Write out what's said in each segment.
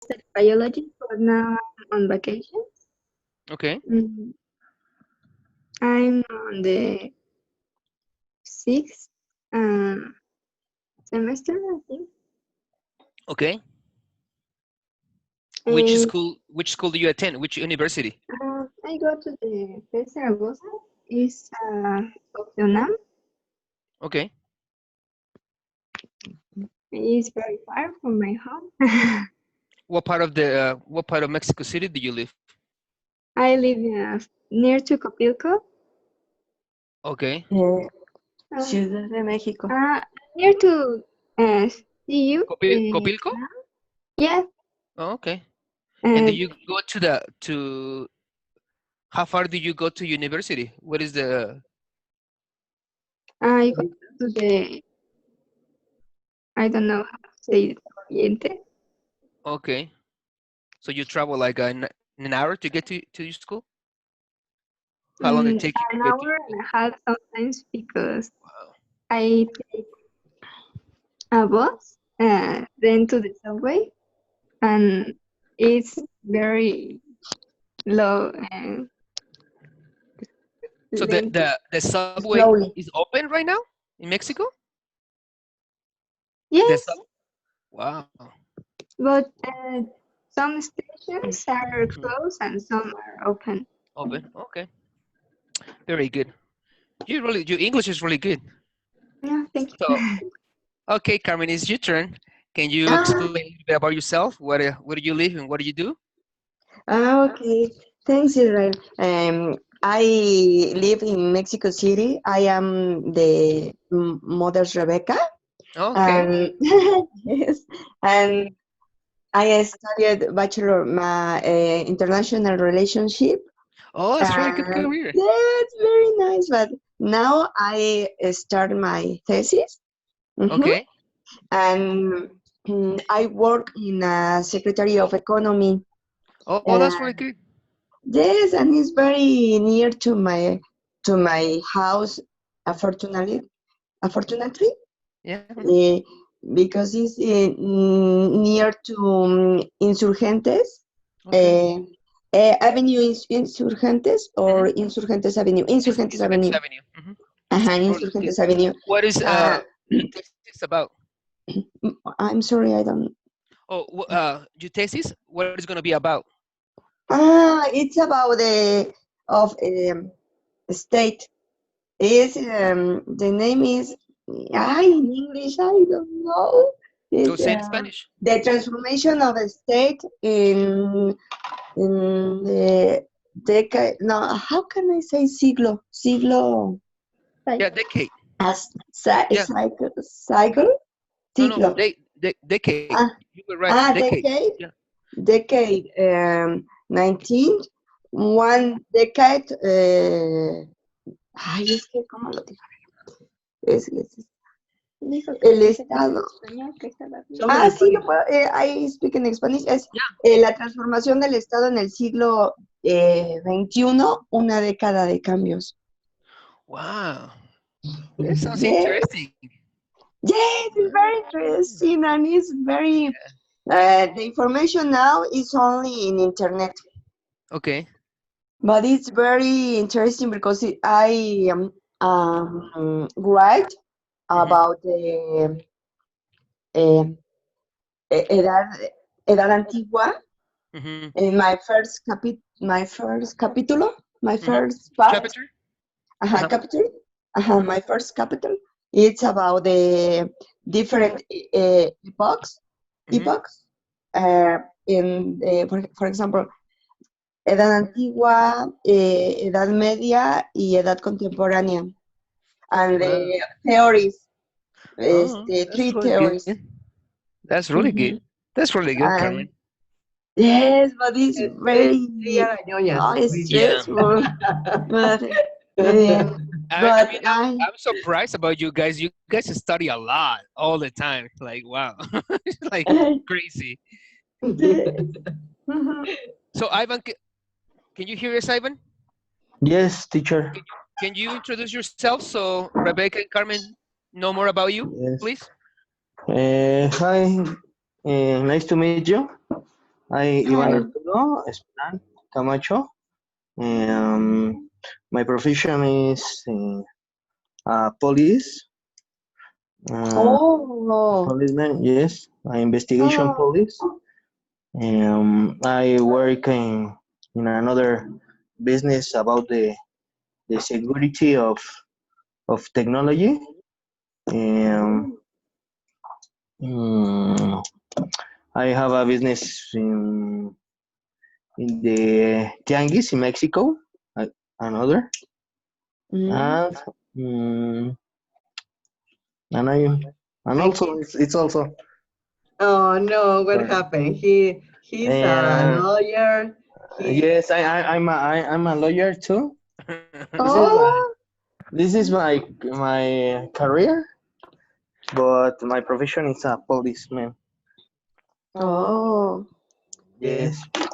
study biology, but now I'm on vacation. Okay. Mm, I'm on the sixth uh, semester, I think. Okay. And Which school do you attend? Which university? I go to the Zaragoza. It's of the UNAM. Okay. It's very far from my home. What part of Mexico City do you live? I live near to Copilco. Okay. Eh, Uh, Ciudad de México. Near to CU. Copilco? Yes. Oh, okay. And do Uh, you go to how far do you go to university? What is the I go to the, I don't know how to say it, Oriente. okay? So you travel like an hour to get to your school? How long it take you to An get to hour your and school? a half sometimes because Wow. I take a bus, then to the subway, and it's very low and So lengthy. the subway Slowly. is open right now in Mexico? The sub Yes, Wow. but some stations are Mhm. closed and some are open. Open. Okay. Very good. Your English is really good. Yeah, thank So, you. okay, Carmen, it's your turn. Can you Ah, explain a little bit about yourself? Where do you live and what do you do? okay. Thanks, Israel. I live in Mexico City. I am the mother's Rebecca, Okay. and yes, and I studied bachelor my international relationship, Oh, that's really good and career. that's very nice. But now I start my thesis. Mhm. Okay. And I work in a Secretary of Economy. Oh, Uh, that's really good. yes, and it's very near to my house. Unfortunately, unfortunately, Yeah. uh, because it's near to Insurgentes, Okay. uh, Avenue Insurgentes or Hmm. Insurgentes Avenue, It's Insurgentes Insurgentes Avenue, Avenue. Hmm. Really good. Insurgentes Avenue. What is Uh, your thesis about? I'm sorry, I don't. Oh, your thesis? What is going to be about? It's about the of state. Is the name is in English I don't know. So Is say in Spanish. the transformation of a state in the decade. No, how can I say siglo Yeah, decade. as Yeah. cycle No, no, siglo. decade. Ah, You were right. Decade. decade. Yeah. Decade 19, one decade. Ay, es que, ¿cómo lo digo? Dijo que El sí se puede en Estado. español, que estaba bien. Sí, lo puedo, I speak in Spanish. Es la transformación del Estado en el siglo XXI, una década de cambios. Wow. That sounds Yes, interesting. yes, it's very interesting and it's very, the information now is only in internet. Okay. But it's very interesting because I write Hmm. about the eh, edad, edad antigua Hmm. in my first capítulo, my Hmm. first part, Chapter? Uh-huh. capital, Hmm. my first capital. It's about the different Hmm. epochs. In for example, edad antigua, edad media y edad contemporánea. And Wow. the theories, Oh, that's three really good. theories. That's really good. Mhm. That's really good, Carmen. And yes, but it's very Ella la ñoña. Yeah. stressful. But I mean, I I'm surprised about you guys. You guys study a lot all the time. like, wow. It's like crazy. yes. Mhm. So, Ivan, can you hear us, Ivan? Yes, teacher. Can you introduce yourself so Rebecca and Carmen know more about you, Yes. please? Hi. Nice to meet you. Ivan Hi. Arturo Esperan Camacho. My profession is police, uh, Oh. policeman. Yes, investigation Oh. police. I work in another business about the security of technology. Um, mm, I have a business in the Tianguis in Mexico, another, Mm. and mm, and I and And also he, it's also oh no, what uh, happened? He's a uh, lawyer. He yes, I'm a lawyer too. This is my oh this is my career, but my profession is a policeman. oh yes. Yes.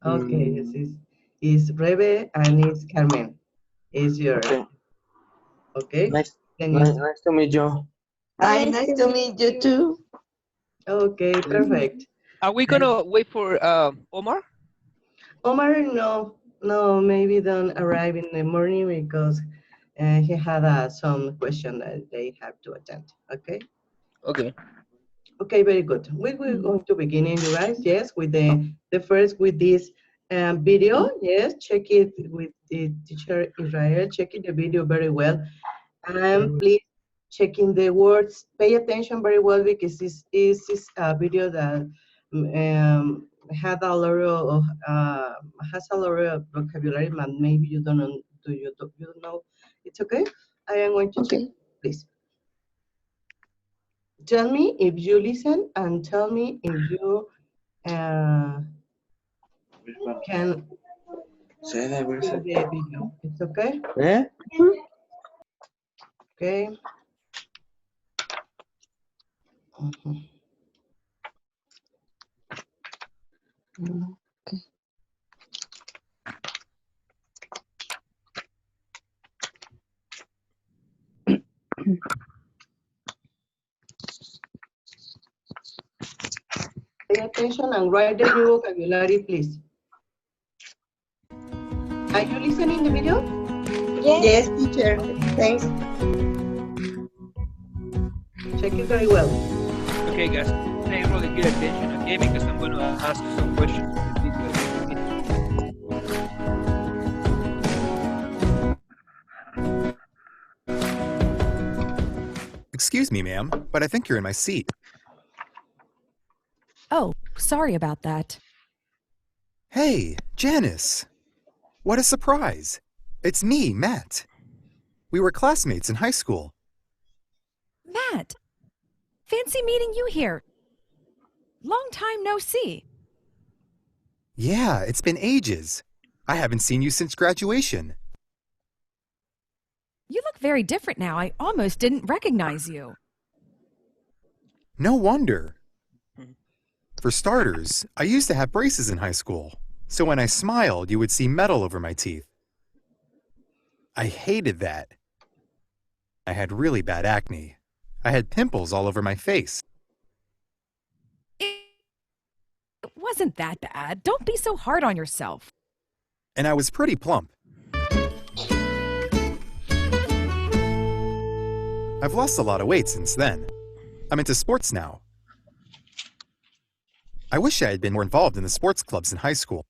Okay, yes, Mm, is Rebe and it's Carmen. Is your okay. okay? Nice, Then you nice to meet you. hi, nice to meet you too. Okay, perfect. Are we Then gonna wait for Omar? Omar, no, maybe don't arrive in the morning because he had some question that they have to attend. Okay. Okay. Okay, very good. We're going to begin, you guys. Yes, with the first with this video. Yes, check it with the teacher Israel. Check it the video very well, and please checking the words. Pay attention very well because this is a video that had a lot of has a lot of vocabulary, but maybe you don't know. You don't know? It's okay. I am going to check. Okay. Please. Tell me if you listen and tell me if you uh, can see the video. It's okay? Eh? Okay. Mhm. Okay. Pay attention and write the new vocabulary, please. Are you listening the video? Yes. Yes, teacher. Thanks. Check it very well. Okay, guys. Pay really good attention, okay? Because I'm gonna ask you some questions in the video. Okay? Excuse me, ma'am, but I think you're in my seat. Oh, sorry about that. Hey, Janice! What a surprise! It's me, Matt. We were classmates in high school. Matt! Fancy meeting you here. Long time no see. Yeah, it's been ages. I haven't seen you since graduation. You look very different now. I almost didn't recognize you. No wonder. For starters, I used to have braces in high school, so when I smiled, you would see metal over my teeth. I hated that. I had really bad acne. I had pimples all over my face. It wasn't that bad. Don't be so hard on yourself. And I was pretty plump. I've lost a lot of weight since then. I'm into sports now. I wish I had been more involved in the sports clubs in high school.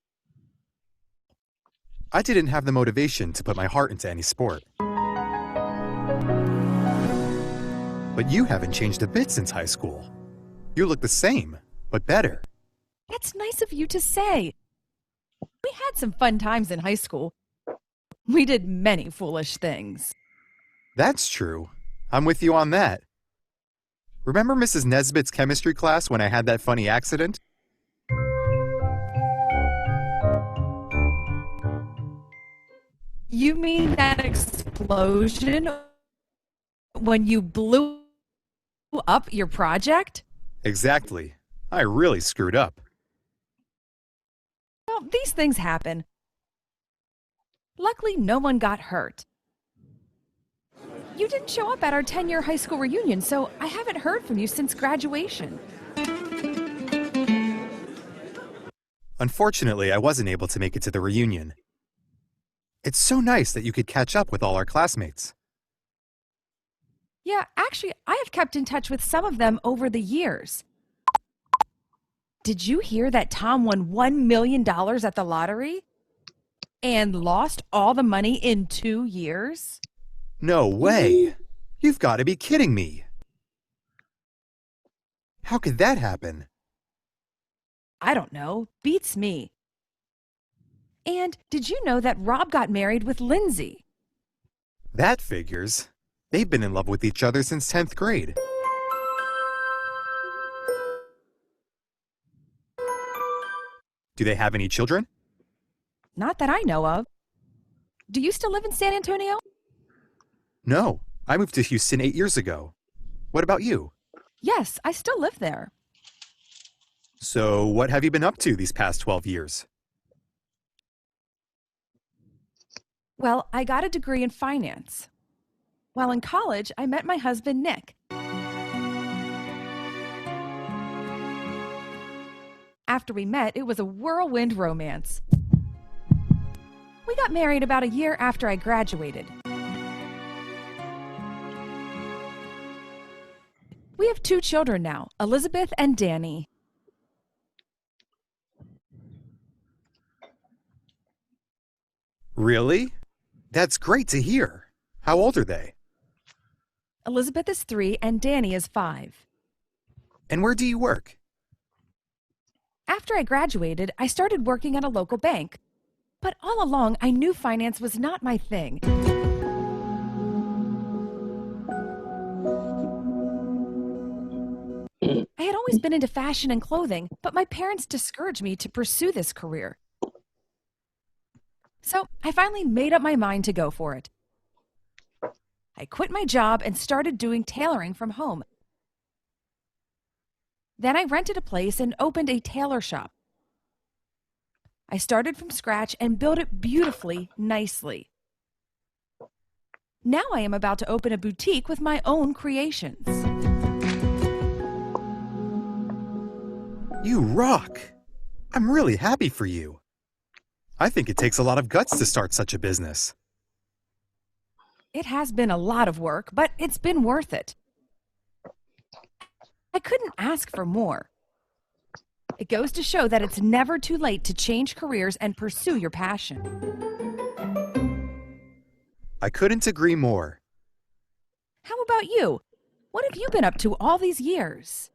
I didn't have the motivation to put my heart into any sport. But you haven't changed a bit since high school. You look the same, but better. That's nice of you to say. We had some fun times in high school. We did many foolish things. That's true. I'm with you on that. Remember Mrs. Nesbitt's chemistry class when I had that funny accident? You mean that explosion when you blew up your project? Exactly. I really screwed up. Well, these things happen. Luckily, no one got hurt. You didn't show up at our 10-year high school reunion, so I haven't heard from you since graduation. Unfortunately, I wasn't able to make it to the reunion. It's so nice that you could catch up with all our classmates. Yeah, actually, I have kept in touch with some of them over the years. Did you hear that Tom won $1 million at the lottery? And lost all the money in 2 years? No way! You've got to be kidding me! How could that happen? I don't know. Beats me. And did you know that Rob got married with Lindsay? That figures. They've been in love with each other since 10th grade. Do they have any children? Not that I know of. Do you still live in San Antonio? No, I moved to Houston 8 years ago. What about you? Yes, I still live there. So, what have you been up to these past 12 years? Well, I got a degree in finance. While in college, I met my husband, Nick. After we met, it was a whirlwind romance. We got married about a year after I graduated. We have 2 children now, Elizabeth and Danny. Really? That's great to hear. How old are they? Elizabeth is 3 and Danny is 5. And where do you work? After I graduated, I started working at a local bank. But all along, I knew finance was not my thing. I had always been into fashion and clothing, but my parents discouraged me to pursue this career. So I finally made up my mind to go for it. I quit my job and started doing tailoring from home. Then I rented a place and opened a tailor shop. I started from scratch and built it beautifully, nicely. Now I am about to open a boutique with my own creations. You rock! I'm really happy for you. I think it takes a lot of guts to start such a business. It has been a lot of work, but it's been worth it. I couldn't ask for more. It goes to show that it's never too late to change careers and pursue your passion. I couldn't agree more. How about you? What have you been up to all these years?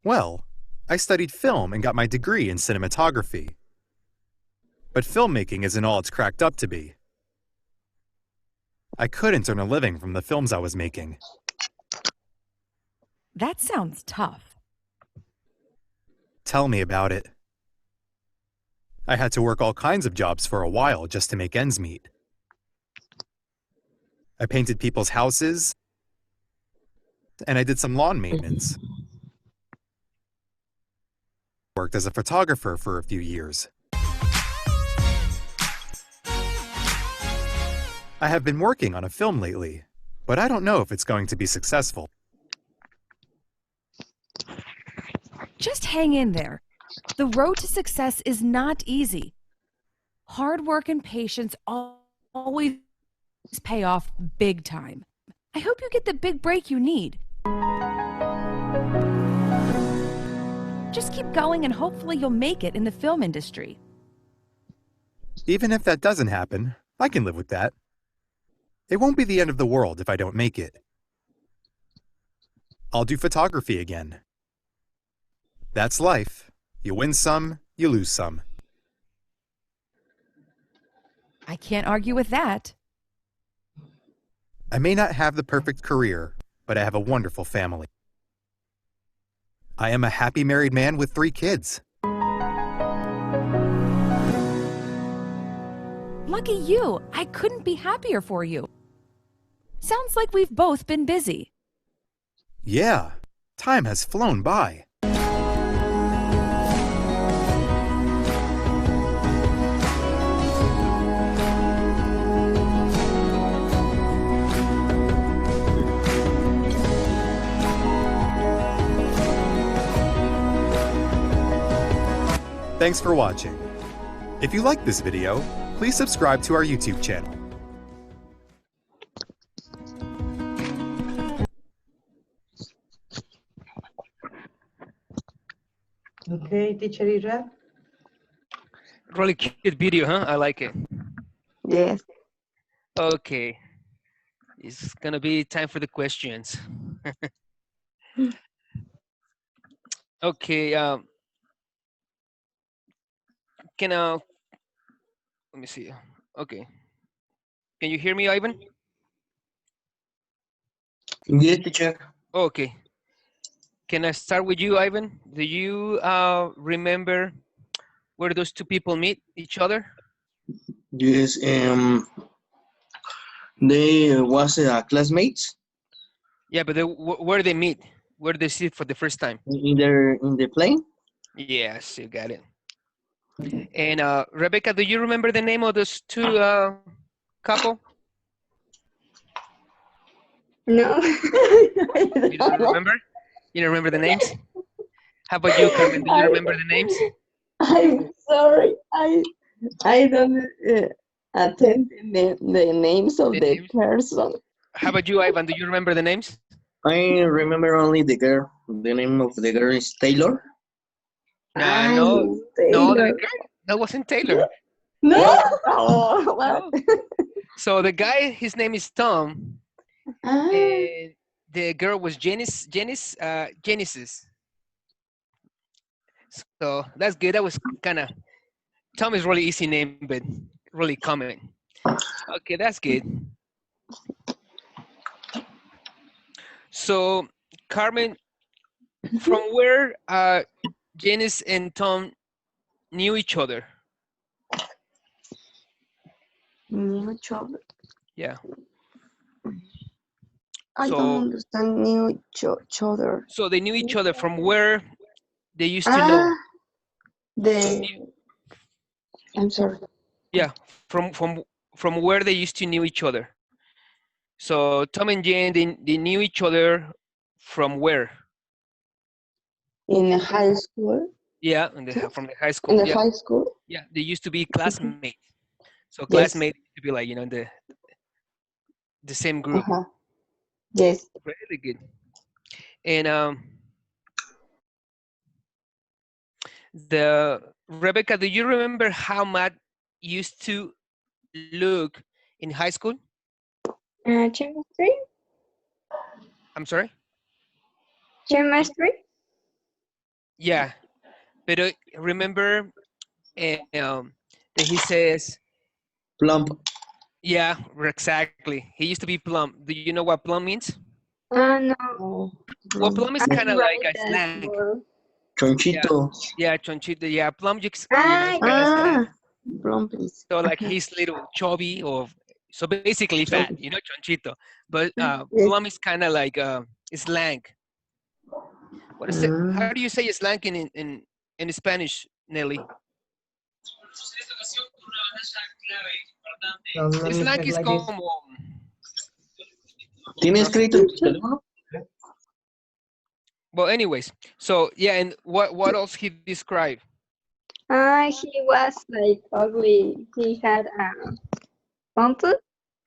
Well, I studied film and got my degree in cinematography. But filmmaking isn't all it's cracked up to be. I couldn't earn a living from the films I was making. That sounds tough. Tell me about it. I had to work all kinds of jobs for a while just to make ends meet. I painted people's houses, and I did some lawn maintenance. Worked as a photographer for a few years. I have been working on a film lately, but I don't know if it's going to be successful. Just hang in there. The road to success is not easy. Hard work and patience always pay off big time. I hope you get the big break you need. Just keep going and hopefully you'll make it in the film industry. Even if that doesn't happen, I can live with that. It won't be the end of the world if I don't make it. I'll do photography again. That's life. You win some, you lose some. I can't argue with that. I may not have the perfect career, but I have a wonderful family. I am a happy married man with 3 kids. Lucky you. I couldn't be happier for you. Sounds like we've both been busy. Yeah, time has flown by. Thanks for watching. If you like this video, please subscribe to our YouTube channel. Okay, teacher Ira. Really cute video, huh? I like it. Yes. Okay. It's gonna be time for the questions. Okay. Can let me see. Okay. Can you hear me, Ivan? Yes, teacher. Okay. Can I start with you, Ivan? Do you remember where those two people meet each other? Yes. They was classmates Yeah, but where they meet? Where they see it for the first time? in the plane. Yes, you got it. And Rebecca, do you remember the name of those two couple? No. You don't remember? You don't remember the names? How about you, Carmen? Do you remember the names? I'm sorry. I don't attend the names of The the names? person. How about you, Ivan? Do you remember the names? I remember only the girl. The name of the girl is Taylor. No, no, Taylor. that wasn't Taylor. No. Oh, what? No. So the guy, his name is Tom, Ah, and the girl was Genesis. So that's good. That was kind of, Tom is really easy name, but really common. Okay, that's good. So Carmen, from where Janice and Tom knew each other? much of it. Yeah. I don't So understand new each other. so they knew each other from where they used to know. Ah, I'm sorry. Yeah, from where they used to knew each other. So Tom and Jane, they knew each other from where? In high school. Yeah, from the high school. In the Yeah, high school. yeah, they used to be classmates. So Yes. classmates used to be like, the same group. Uh-huh. Yes. Really good. And the Rebecca, do you remember how Matt used to look in high school? Chemistry? I'm sorry? Chemistry? Yeah. But remember that he says, Plump. yeah, exactly. He used to be plump. Do you know what plump means? No. Oh, Well, plump is I kind of like write a that slang. word. Chonchito. Yeah, chonchito. Yeah, plump, is Ah, kind of slang. plump is. So like he's little chubby or so basically fat, Chubby. chonchito. But Yes. plum is kind of like slang. What is it? How do you say slang in Spanish, Nelly? So let me Slang check is like this. como. ¿Tiene escrito en tu teléfono? Well, anyways, so yeah, and what else he described? he was like ugly. He had pimples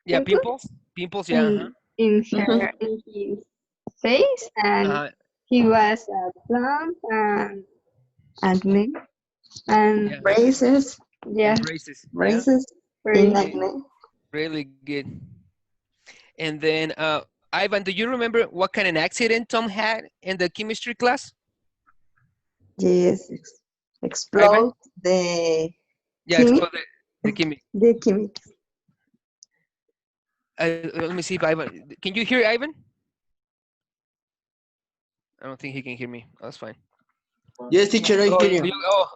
Yeah, pimples pimples. Yeah. in his face, and he was plump and me and Yeah. Braces. yeah, Braces. Yeah. Braces. very In good. acne. Really good. And then Ivan, do you remember what kind of accident Tom had in the chemistry class? Yes. Ivan? Explode the Yeah, chemic. explode the chemic. The chemic. Let me see if Ivan. Can you hear Ivan? I don't think he can hear me. Oh, that's fine. Yes, teacher, I hear you.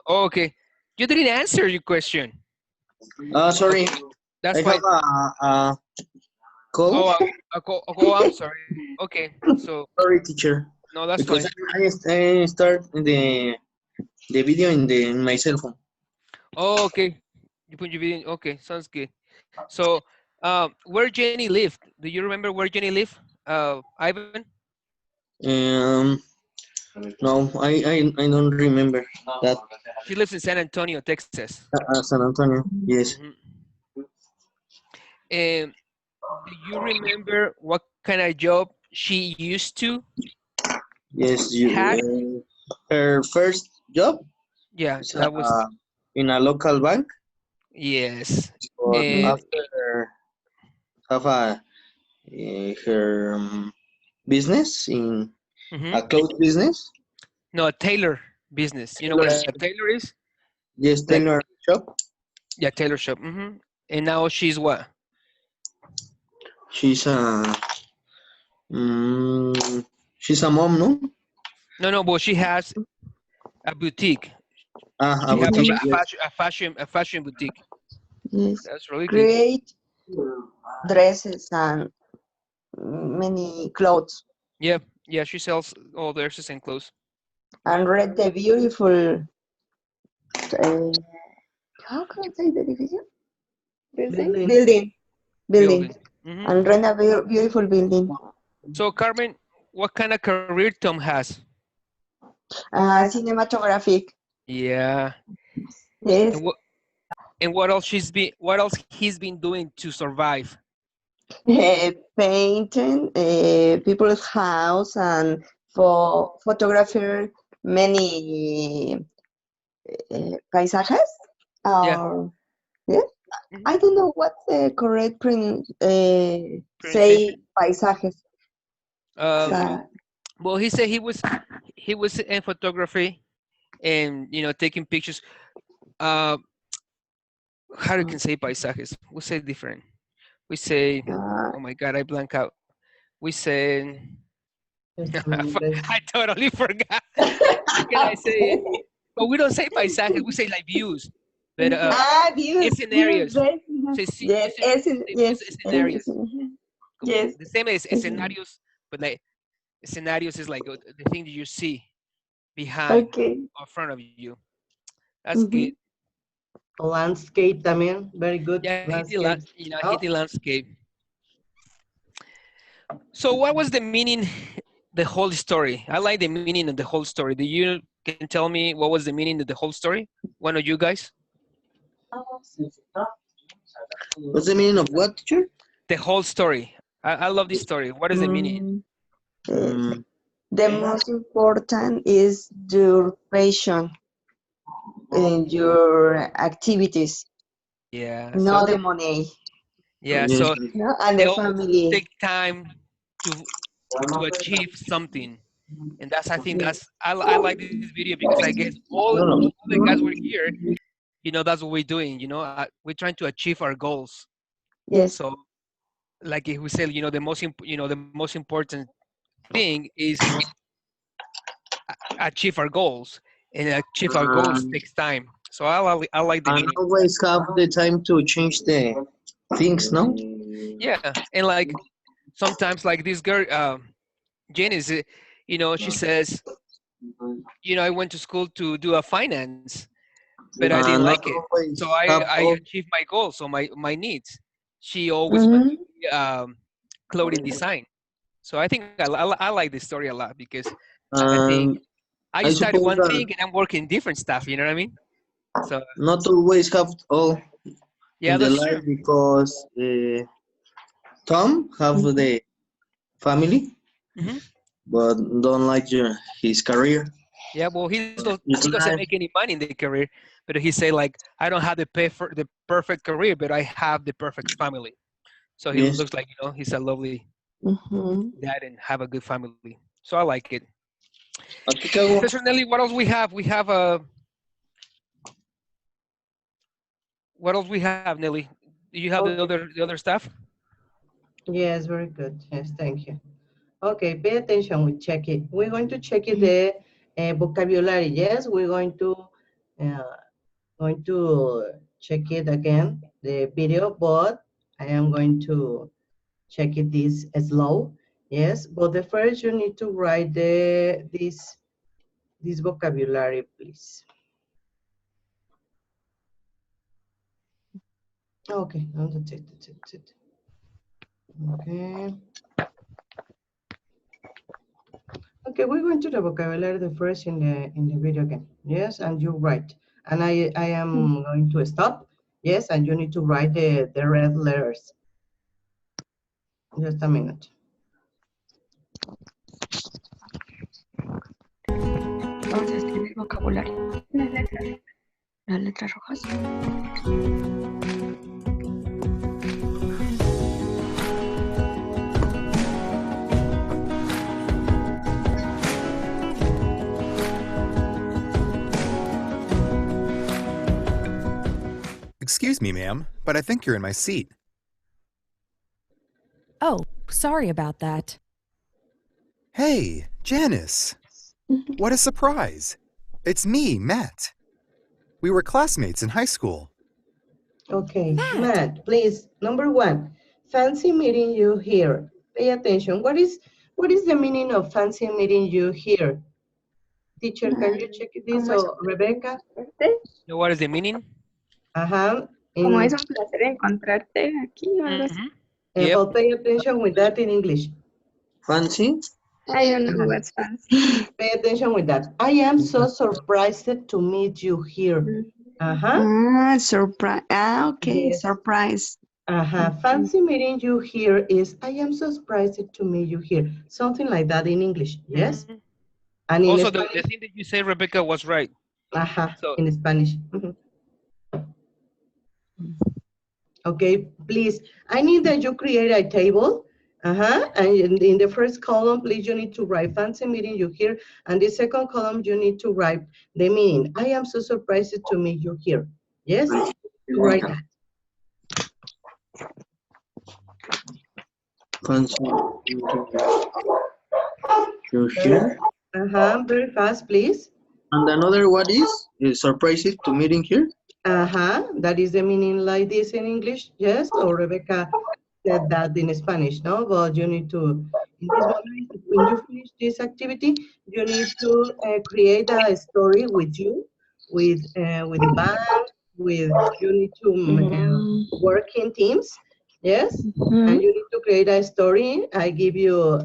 Okay. You didn't answer your question. Sorry. That's I fine. have a call. I'm sorry. Okay, so Sorry, teacher. no, that's Because fine. I start the video in my cell phone. Oh, okay. You put your video. Okay, sounds good. So, where Jenny lived? Do you remember where Jenny lived? Ivan? No, I don't remember that. She lives in San Antonio, Texas. San Antonio. Yes. Mhm. And do you remember what kind of job she used to Yes. had? Her first job Yeah, is that was in a local bank, yes. but And after have her business in mhm. a clothes business. No, a tailor business. You know what Tailor, a tailor is? yes, Like tailor shop. yeah, tailor shop. And now she's what? She's a mm, she's a mom, no? No, no, but she has a boutique. A She have boutique. Mhm. Yes. a fashion boutique. Yes. That's really good. Create dresses and many clothes Yeah, yeah. She sells all dresses and clothes. and read the beautiful. Uh, how can I say the division? Building. Building. Building. Building. Building. Hmm. And rent a beautiful building. So Carmen, what kind of career Tom has? Cinematographic. Yeah. Yes. And what else what else he's been doing to survive? Painting people's house and for photographer many paisajes Yeah. or yes. Mhm. I don't know what's the correct Pronunciation. say paisajes. Um. Uh, Well, he said he was in photography and taking pictures. Uh, how you can say paisajes? We say different. We say, uh, oh my God, I blank out. We say, Just a minute. I totally forgot. How can I say it? But we don't say paisajes. We say like views. But views, views, escenarios. yes, Say, sí, yes, say views, yes, escenarios. Como yes, the same as escen- escenarios, but like escenarios is like the thing that you see behind okay. or front of you. That's good. Mhm. Landscape también. Very good Yeah, landscape. he Oh, did landscape. So what was the meaning, the whole story? I like the meaning of the whole story. Do you can tell me what was the meaning of the whole story? One of you guys? What's the meaning of what, teacher? The whole story. I love this story. What is the meaning? Mm, eh, Mm, the most important is your passion in your activities, Yeah. not So the money, yeah. yes. So no? And they the always family. take time to achieve something, and that's I think Yes. that's I like this video because I guess all the guys were here. That's what we're doing. We're trying to achieve our goals. Yes. So like if we say, the most important thing is achieve our goals, and achieve our goals Um, takes time. So I like the and meaning. always have the time to change the things, no? Yeah, and like sometimes like this girl, Janice, she says, I went to school to do a finance, but I didn't like Not it. So always I have I all. achieved my goals, so my needs. She always wanted Mhm. to be clothing design. So I think I like this story a lot because I think And I I studied suppose one that thing and I'm working different stuff. You know what I mean? So not always have all yeah, in the that's true. life because Tom have the family, Hmm. but don't like his career. Yeah, well, he His doesn't life. make any money in the career, but he say like, I don't have the perfect career, but I have the perfect family. So he Yes. looks like he's a lovely Mhm. dad and have a good family. So I like it. Aquí qué hago? Professor Nelly, what else we have? We have what else we have, Nelly? Do you have okay. the other stuff? Yes, very good. Yes, thank you. Okay, pay attention. We check it. We're going to check it the vocabulary. Yes, we're going to check it again the video, but I am going to check it this slow. Yes, but the first you need to write this vocabulary, please. Okay, now that's it. Okay. Okay, we're going to the vocabulary the first in the video again. Yes, and you write. And I am going to stop. Yes, and you need to write the red letters. Just a minute. Vamos a escribir vocabulario. Las letras rojas. Excuse me, ma'am, but I think you're in my seat. Oh, sorry about that. Hey, Janice. What a surprise. It's me, Matt. We were classmates in high school. Okay, Matt. Matt, please. Number 1, fancy meeting you here. Pay attention. What is the meaning of fancy meeting you here? Teacher, can you check this? ¿Cómo es So, Rebecca? Know what is the meaning? Ajá. Como es un placer encontrarte aquí o algo así. Yep. Well, pay attention with that in English. Fancy? I don't know what's fancy. Pay attention with that. I am so surprised to meet you here. Ajá. Ah, surprise. Ah, okay, Yes. surprise. Ajá. Fancy meeting you here is, I am so surprised to meet you here. Something like that in English, yes? Mhm. And in Also, the Spanish, thing that you said, Rebecca, was right. ajá, So- in Spanish. Mhm. Okay, please, I need that you create a table. And in the first column, please, you need to write fancy meeting you here. And the second column, you need to write the meaning. I am so surprised to meet you here. Yes, to write that. Fancy. You here? Very fast, please. And another what is surprises to meeting here? That is the meaning like this in English, yes? Or Rebecca said that in Spanish, no? But you need to, in this moment, when you finish this activity, you need to create a story with you, with the band, you need to work in teams, yes? And you need to create a story. I give you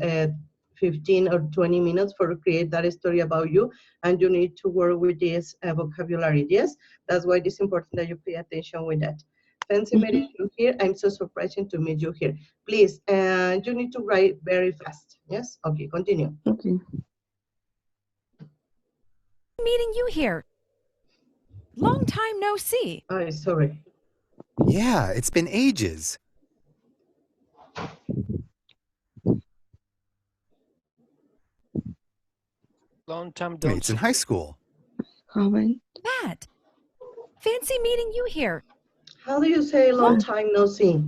15 or 20 minutes for create that story about you, and you need to work with this vocabulary, yes? That's why it is important that you pay attention with that. Fancy meeting you here. I'm so surprised to meet you here. Please, you need to write very fast. Yes? Okay, continue. Okay. Meeting you here. Long time no see. Oh, sorry. Yeah, it's been ages. Long time don't Mates in see. high school. Joven. Matt. Fancy meeting you here. How do you say long time no see?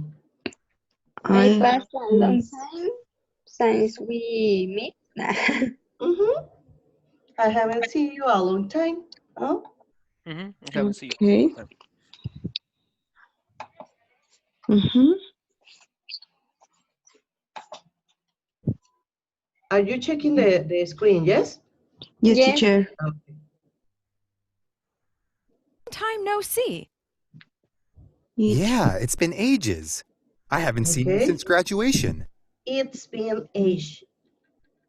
I Ay, passed a long time since we meet. I haven't seen you a long time. Oh, I haven't seen you. okay. Mm-hmm. are you checking the screen? Yes? Yes, Yes. teacher. Okay. Long time no see. Yeah, it's been ages. I haven't seen you Okay. since graduation. It's been age.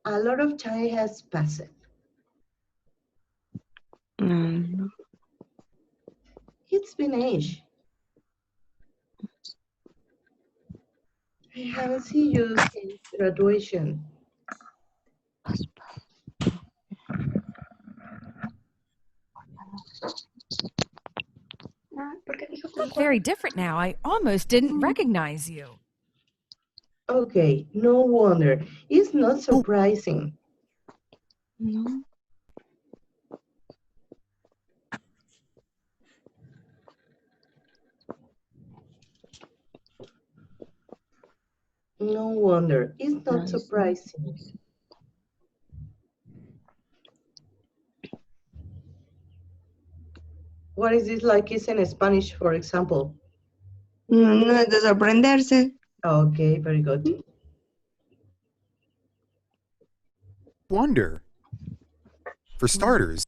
A lot of time has passed. Mm, It's been age. I haven't seen you since graduation. ¿Por qué dijo You look very different now. I almost didn't recognize you. Okay, no wonder. It's not surprising. no. No wonder. It's not surprising. What is this like is in Spanish, for example? No, no es de sorprenderse. Okay, very good. Wonder. For starters,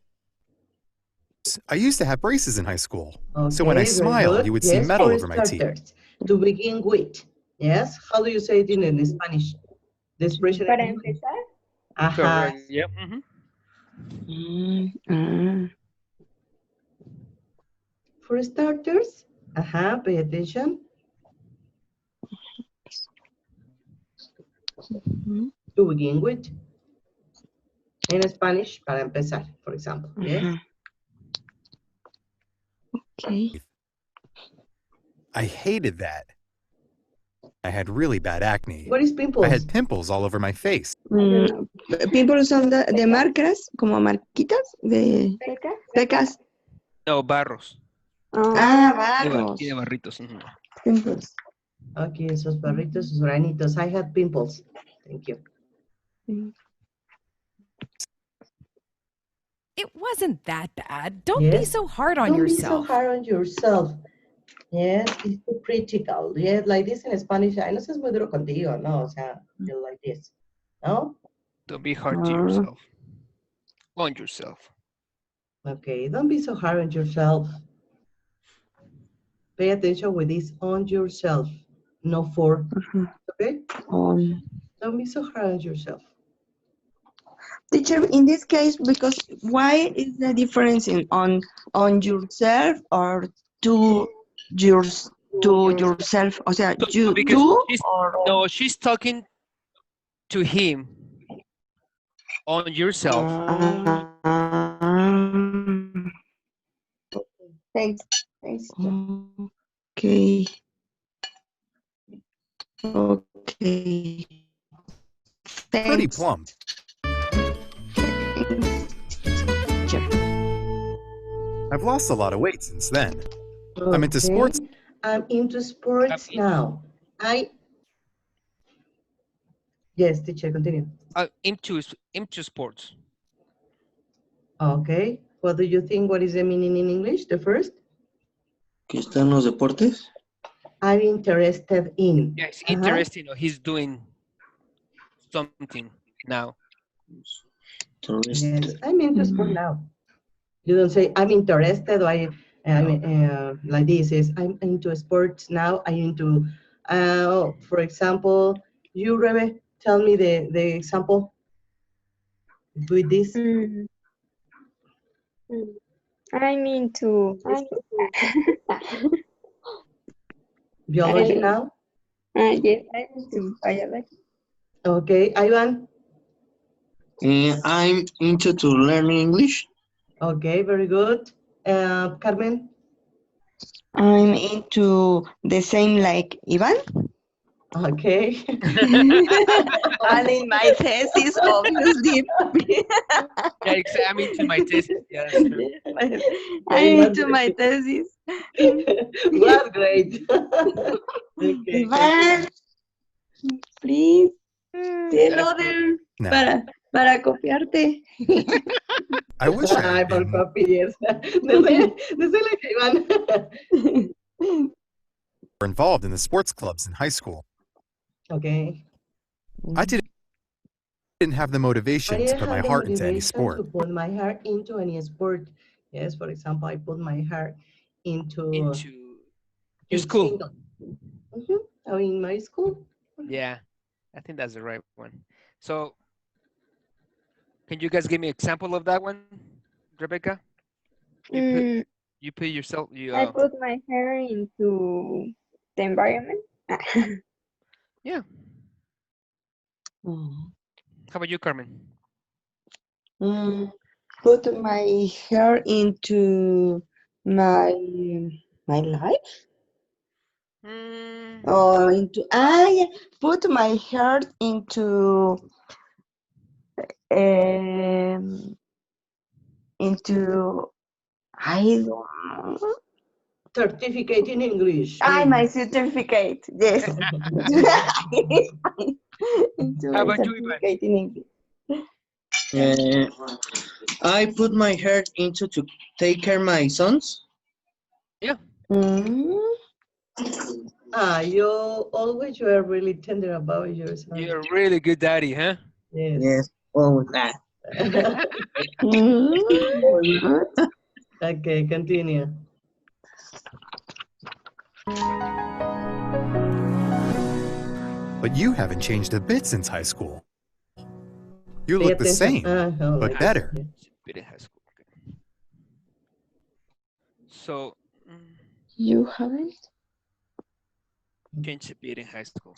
I used to have braces in high school. So when I Okay, very smiled, good. you would see Yes, metal for over my teeth. starters, to begin with. Yes, how do you say it in Spanish? The expression. Para empezar, Ajá. Correct. Yep. Ah. For starters, pay attention. To begin with. In Spanish, para empezar, for example. Yes. Okay. I hated that. I had really bad acne. What is I pimples? had pimples all over my face. Pimples son de marcas, como marquitas de pecas. No, barros. Barros. Tiene barritos. Ujú. Pimples. Okay, esos barritos, esos granitos. I had pimples. Thank you. It wasn't that bad. Don't be Yes. so hard on Don't yourself. be so hard on yourself. Yes, it's too critical. Yes, like this in Spanish. Ay, no seas muy duro contigo, no, o sea, you're like this. No? Don't be hard to yourself. On yourself. Okay, don't be so hard on yourself. Pay attention with this on yourself, no for. Okay? Don't be so hard on yourself. Teacher, in this case, because why is the difference in on yourself or to yourself? O sea, you Because or she's talking to him on yourself. Thanks. Okay. Okay. Pretty Thanks. plump. I've lost a lot of weight since then. I'm into sports. I'm into sports now. Yes, teacher, continue. Into sports. Okay. What do you think? What is the meaning in English? The first? ¿Que está en los deportes? I'm interested in. Yeah, it's interesting. Or he's doing something now. Yes, I'm into sport now. You don't say I'm interested or I'm like this is I'm into sports now. I'm into for example, you Rebe, tell me the example with this. I'm into Biology now. yes, I'm into biology. Okay, Ivan. I'm into to learning English. Okay, very good. Carmen. I'm into the same like Ivan. Okay. And in my thesis, obviously. Yeah, I'm into my thesis. Yeah, that's true. I'm into my thesis. What great. Okay. Ivan, please, tell other para copiarte. I wish I Ay, had por been papi, yes. Desde la que Iván. more involved in the sports clubs in high school. Okay. I didn't have the motivation to put my heart into any sport. To put my heart into any sport. Yes, for example, I put my heart into your school. In my school. Yeah, I think that's the right one. So, can you guys give me an example of that one, Rebecca? You put yourself. I put my hair into the environment. Yeah. How about you, Carmen? Put my hair into my life. Or into I put my hair into I don't know. Certificate in English. My certificate. Yes. How about you, Ivan? Certificate in English. I put my heart into to take care of my sons. Yeah. You always you are really tender about your son. You're a really good daddy, huh? Yes. Well, that. Okay, continue. But you haven't changed a bit since high school. You Pay look the attention. same, but better. Bit in high school. Okay. So, You haven't? Change a bit in high school.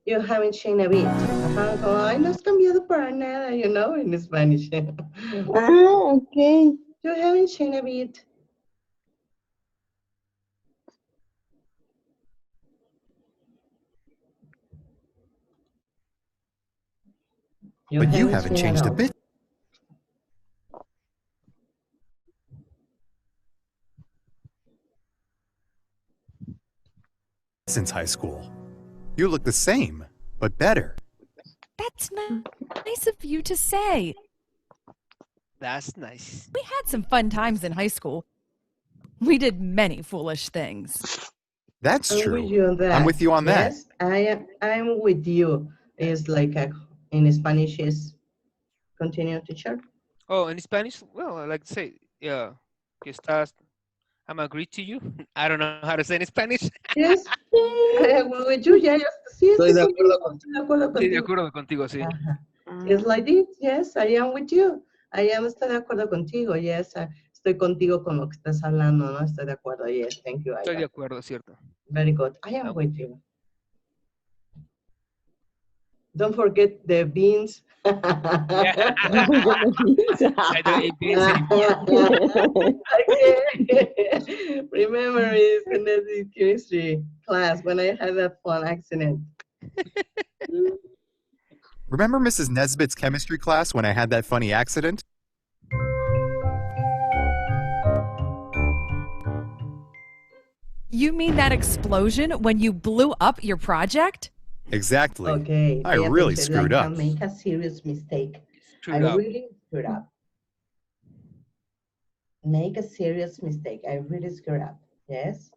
You haven't changed a bit. Ajá, como, ay, no has cambiado para nada, you know, in Spanish. Ah, okay. You haven't changed a bit. But you haven't changed a at all. bit since high school. You look the same, but better. That's nice of you to say. That's nice. We had some fun times in high school. We did many foolish things. That's I'm true. with you on that. I'm with you on that. Yes, I'm with you. It's like in Spanish is continue, teacher. Oh, in Spanish, well, I like to say, yeah, que estás, I'm agreed to you. I don't know how to say in Spanish. Yes, I agree with you. Yeah, sí, Estoy de sí, acuerdo contigo. de acuerdo Sí, de contigo. acuerdo contigo, sí. Ajá. It's like this. Yes, I am with you. Estoy de acuerdo contigo. Yes, estoy contigo con lo que estás hablando, ¿no? Estoy de acuerdo. Yes, thank you, Estoy de Ivan. acuerdo, cierto. Very good. I am Ah, with you. Don't forget the beans. Yeah. I don't eat beans anymore. Okay. Remember, it's in the chemistry class when I had that fun accident. Remember Mrs. Nesbitt's chemistry class when I had that funny accident? You mean that explosion when you blew up your project? Exactly. Okay. I pay really attention, screwed like, up. Make a serious mistake. Screwed I up. really screwed up. Make a serious mistake. I really screwed up. Yes.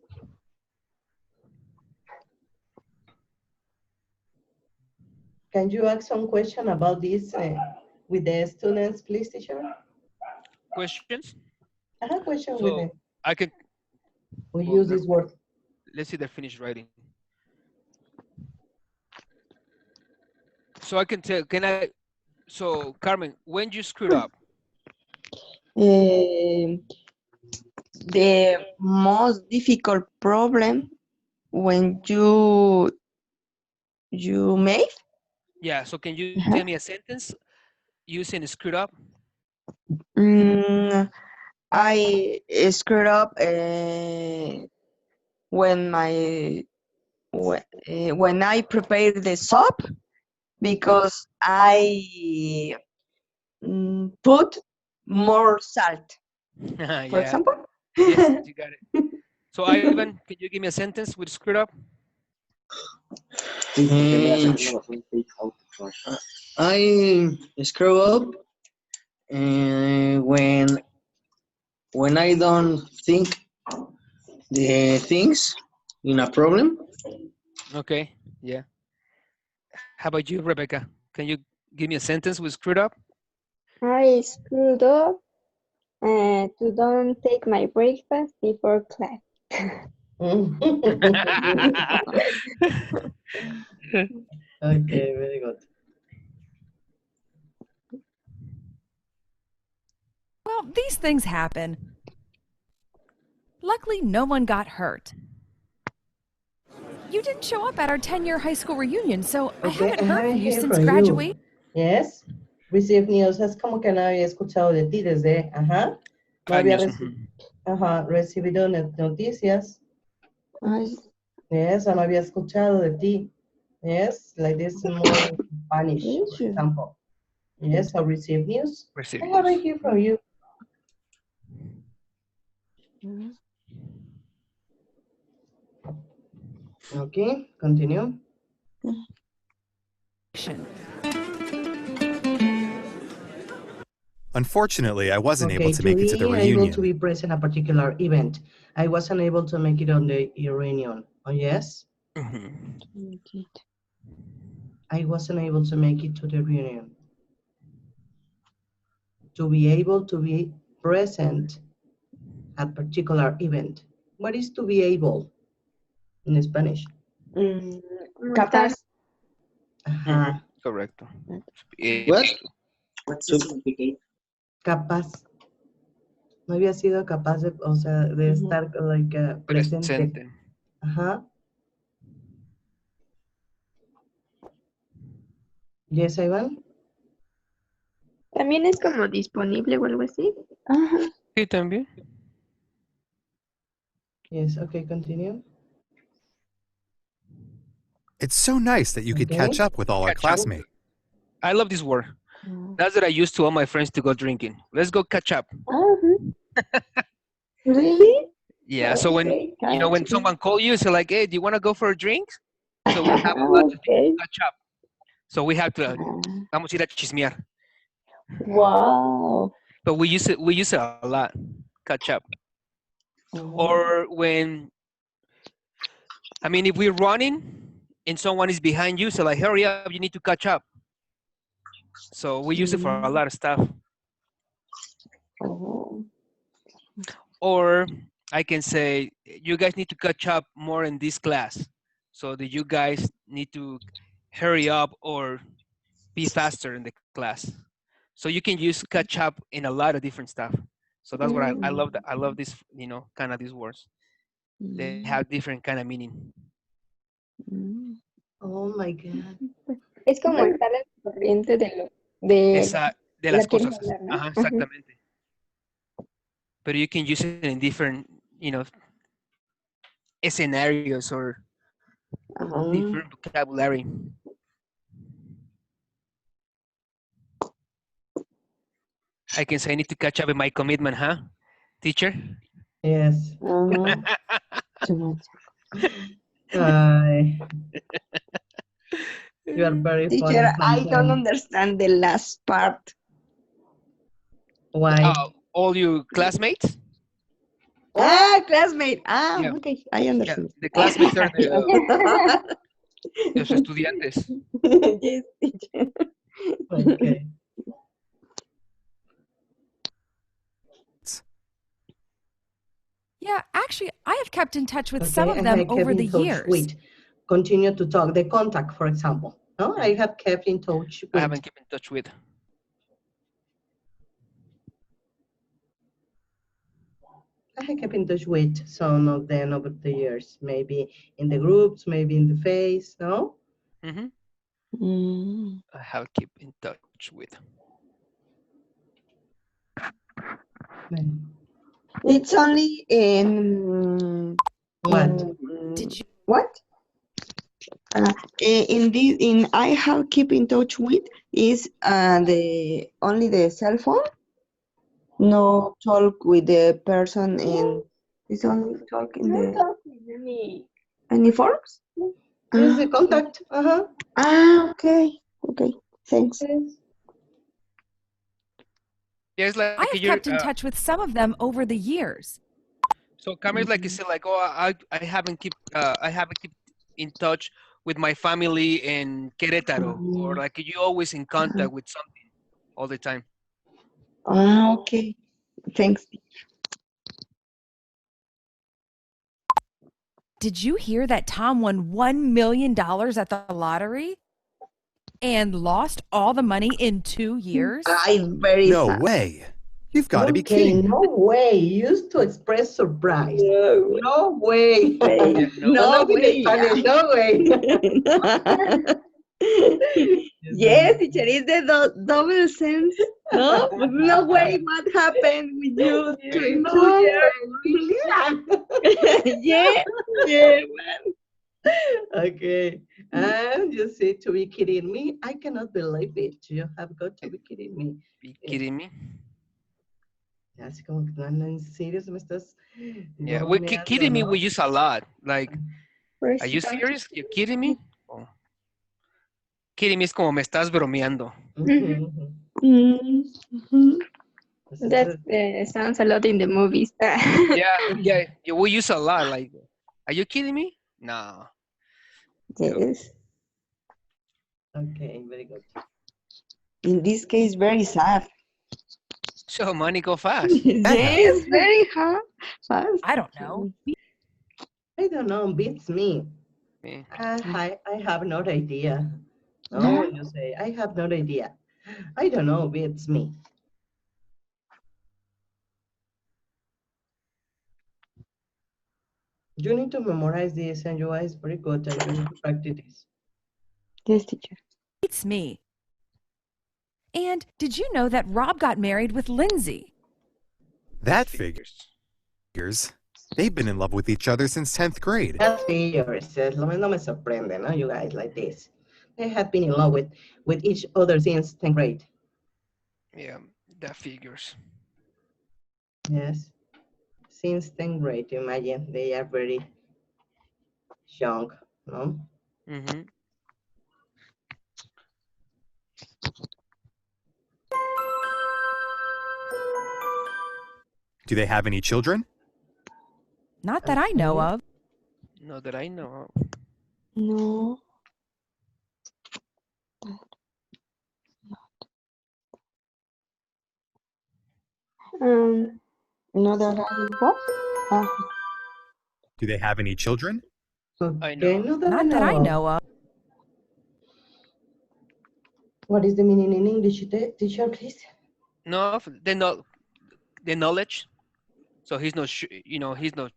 Can you ask some question about this with the students, please, teacher? Questions? I have a question with So them. I can, We well, use this word. let's see they're finished writing. So I can tell, so Carmen, when you screwed up? The most difficult problem when you made? Yeah, so can you Uh-huh. tell me a sentence using screwed up? I screwed up when I prepared the soup because I put more salt, for Yeah, example. yes, you got it. So Ivan, can you give me a sentence with screwed up? I screw up when I don't think the things in a problem. Okay, yeah. How about you, Rebecca? Can you give me a sentence with screwed up? I screwed up to don't take my breakfast before class. Okay, very good. Well, these things happen. Luckily, no one got hurt. You didn't show up at our 10-year high school reunion, so I Okay, haven't I heard haven't from you heard since from you. graduation. Yes. Receive news. Es como que no había escuchado de ti desde, ajá. No había recibido noticias. Yes, no había escuchado de ti. Yes, like this more Spanish, for example. Yes, I receive news. Receive I haven't news. heard from you. Okay, continue. Unfortunately, I wasn't able to to make it to the be able to reunion. be present at a particular event. I wasn't able to make it on the reunion. Oh, yes? I wasn't able to make it to the reunion. To be able to be present at particular event. What is to be able in Spanish? Capaz. Ajá. Correcto. What? What's the significate? Capaz. No había sido capaz de, o sea, de estar like, presente. Presente. Ajá. Yes, Ivan. También es como disponible o algo así. Ajá. Sí, también. Yes, okay, continue. It's so nice that you could catch Okay. up with all our Catch up. classmates. I love this word. That's what I used to all my friends to go drinking. Let's go catch up. Really? Yeah. So when Okay, when catch someone call you, so like, hey, do you want to go for a drink? So we have a lot to Okay. catch up. So we have to vamos a ir a chismear. Wow. But we use it a lot. Catch up. Or when if we're running and someone is behind you, so like, hurry up, you need to catch up. So we use it for a lot of stuff. Oh. Or I can say, you guys need to catch up more in this class. So that you guys need to hurry up or be faster in the class. So you can use catch up in a lot of different stuff. So that's what I love. I love this, kind of these words. They have different kind of meaning. Oh my God. Es como estar al corriente de Esa, de la las quieres cosas. hablar, ¿no? Ajá, exactamente. But you can use it in different, scenarios or different vocabulary. I can say I need to catch up with my commitment, huh, teacher? Yes. Too much. You are very funny Teacher, I don't sometimes. understand the last part. Why? All you classmates? Classmate. Yeah. Okay, I Yeah, understand. the classmates are los estudiantes. Yes, teacher. Okay. Yeah, actually, I have kept in touch with Okay, some of and them I kept over the in touch years. with. Continue to talk. The contact, for example. No, I have kept in touch with. I haven't kept in touch with. I have kept in touch with some of them over the years. Maybe in the groups, maybe in the face. No. I have kept in touch with. It's only in What? Did you? What? In I have keep in touch with is the only the cell phone. No talk with the person in. It's only talk in the any forms. Is the contact? Okay. Okay. Thanks. Yeah, it's like I have kept in touch with some of them over the years. So Camille, like you said, like, I haven't keep in touch with my family in Querétaro, or like you always in contact with something all the time. Okay. Thanks. Did you hear that Tom won $1 million at the lottery and lost all the money in 2 years? Very No sad. way. You've got to be Okay, kidding. no way. Used to express surprise. No way. No In way. Spanish, no way. Yes, teacher, it's the double sense. No, no way. What happened with you? No Yeah, yeah, Okay. And you see, to be kidding me, I cannot believe it. You have got to be kidding me. Be kidding me? Así como que no, en serio, me estás Yeah, we bromeando, kidding me. ¿no? We use a lot. Like, are you serious? You kidding me? Oh. Kidding me es como me estás bromeando. That sounds a lot in the movies. Yeah, we use a lot. Like, are you kidding me? No. Yes. Okay, very good. In this case, very sad. So money go fast. Yes, very hard. Fast. I don't know. I don't know, beats me. Yeah. I have no idea. No, you say, I have no idea. I don't know, beats me. You need to memorize this, and you guys very good, and you need to practice this. Yes, teacher. It's me. And did you know that Rob got married with Lindsay? That figures. They've been in love with each other since 10th grade. That figures. No me sorprende, no? You guys like this. They have been in love with each other since 10th grade. Yeah, that figures. Yes. Since 10th grade, imagine they are very young, no? Mm-hmm. Do they have any children? Not that I know of. Not that I know of. No. No, that I what? Do they have any children? I Okay, know. not that I Not that I know of. know of. What is the meaning in English, teacher, please? No, the knowledge. So he's not sure, he's not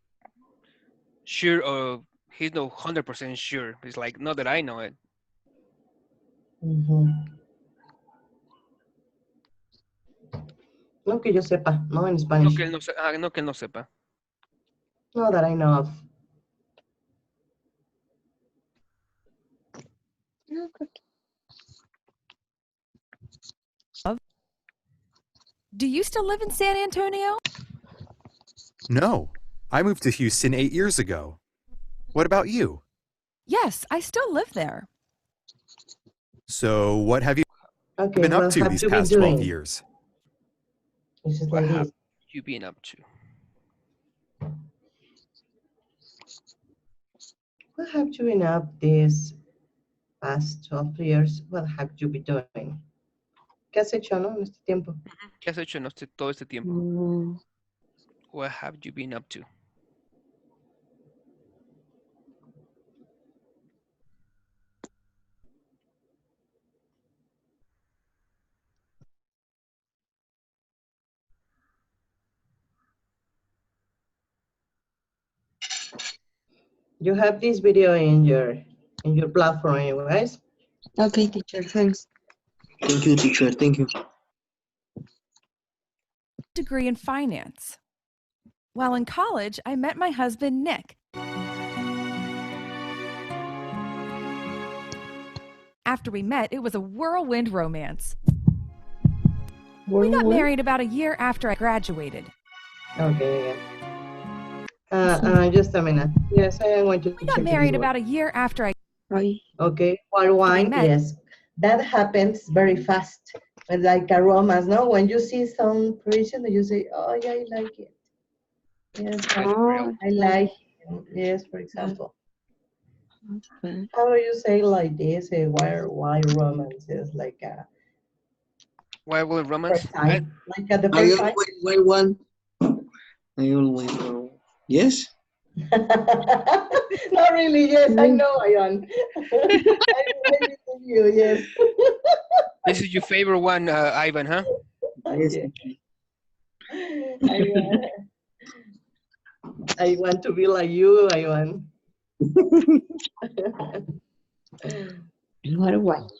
sure or he's not 100% sure. It's like, not that I know it. No que yo sepa, no in No Spanish. que él no, no que él no sepa. No that I know of. Do you still live in San Antonio? No. I moved to Houston 8 years ago. What about you? Yes, I still live there. So, what have you Okay, been up what to have these you been past 12 doing? years? It's just What like have this. you been up to? What have you been up these past 12 years? What have you been doing? ¿Qué has hecho, no, en este tiempo? ¿Qué has hecho en todo este tiempo? What have you been up to? You have this video in your platform, guys. Okay, teacher, thanks. Thank you, teacher. Thank you. Degree in finance. While in college, I met my husband, Nick. After we met, it was a whirlwind romance. We got married about a year after I graduated. Okay, just a minute. Yes, I am going to We got married about a year after I... Okay, while wine, met. yes. That happens very fast. But like a romance, no? When you see some person, you say, oh, yeah, I like it. Yes, I like him. Yes, for example. How do you say like this? Why romance is like a Why will romance? first time? Like at the first time? One. I always know. Yes? Not really, yes, I know, Ion. I relate to you, yes. This is your favorite one, Ivan, huh? Yes. I want to be like you, Ivan. What?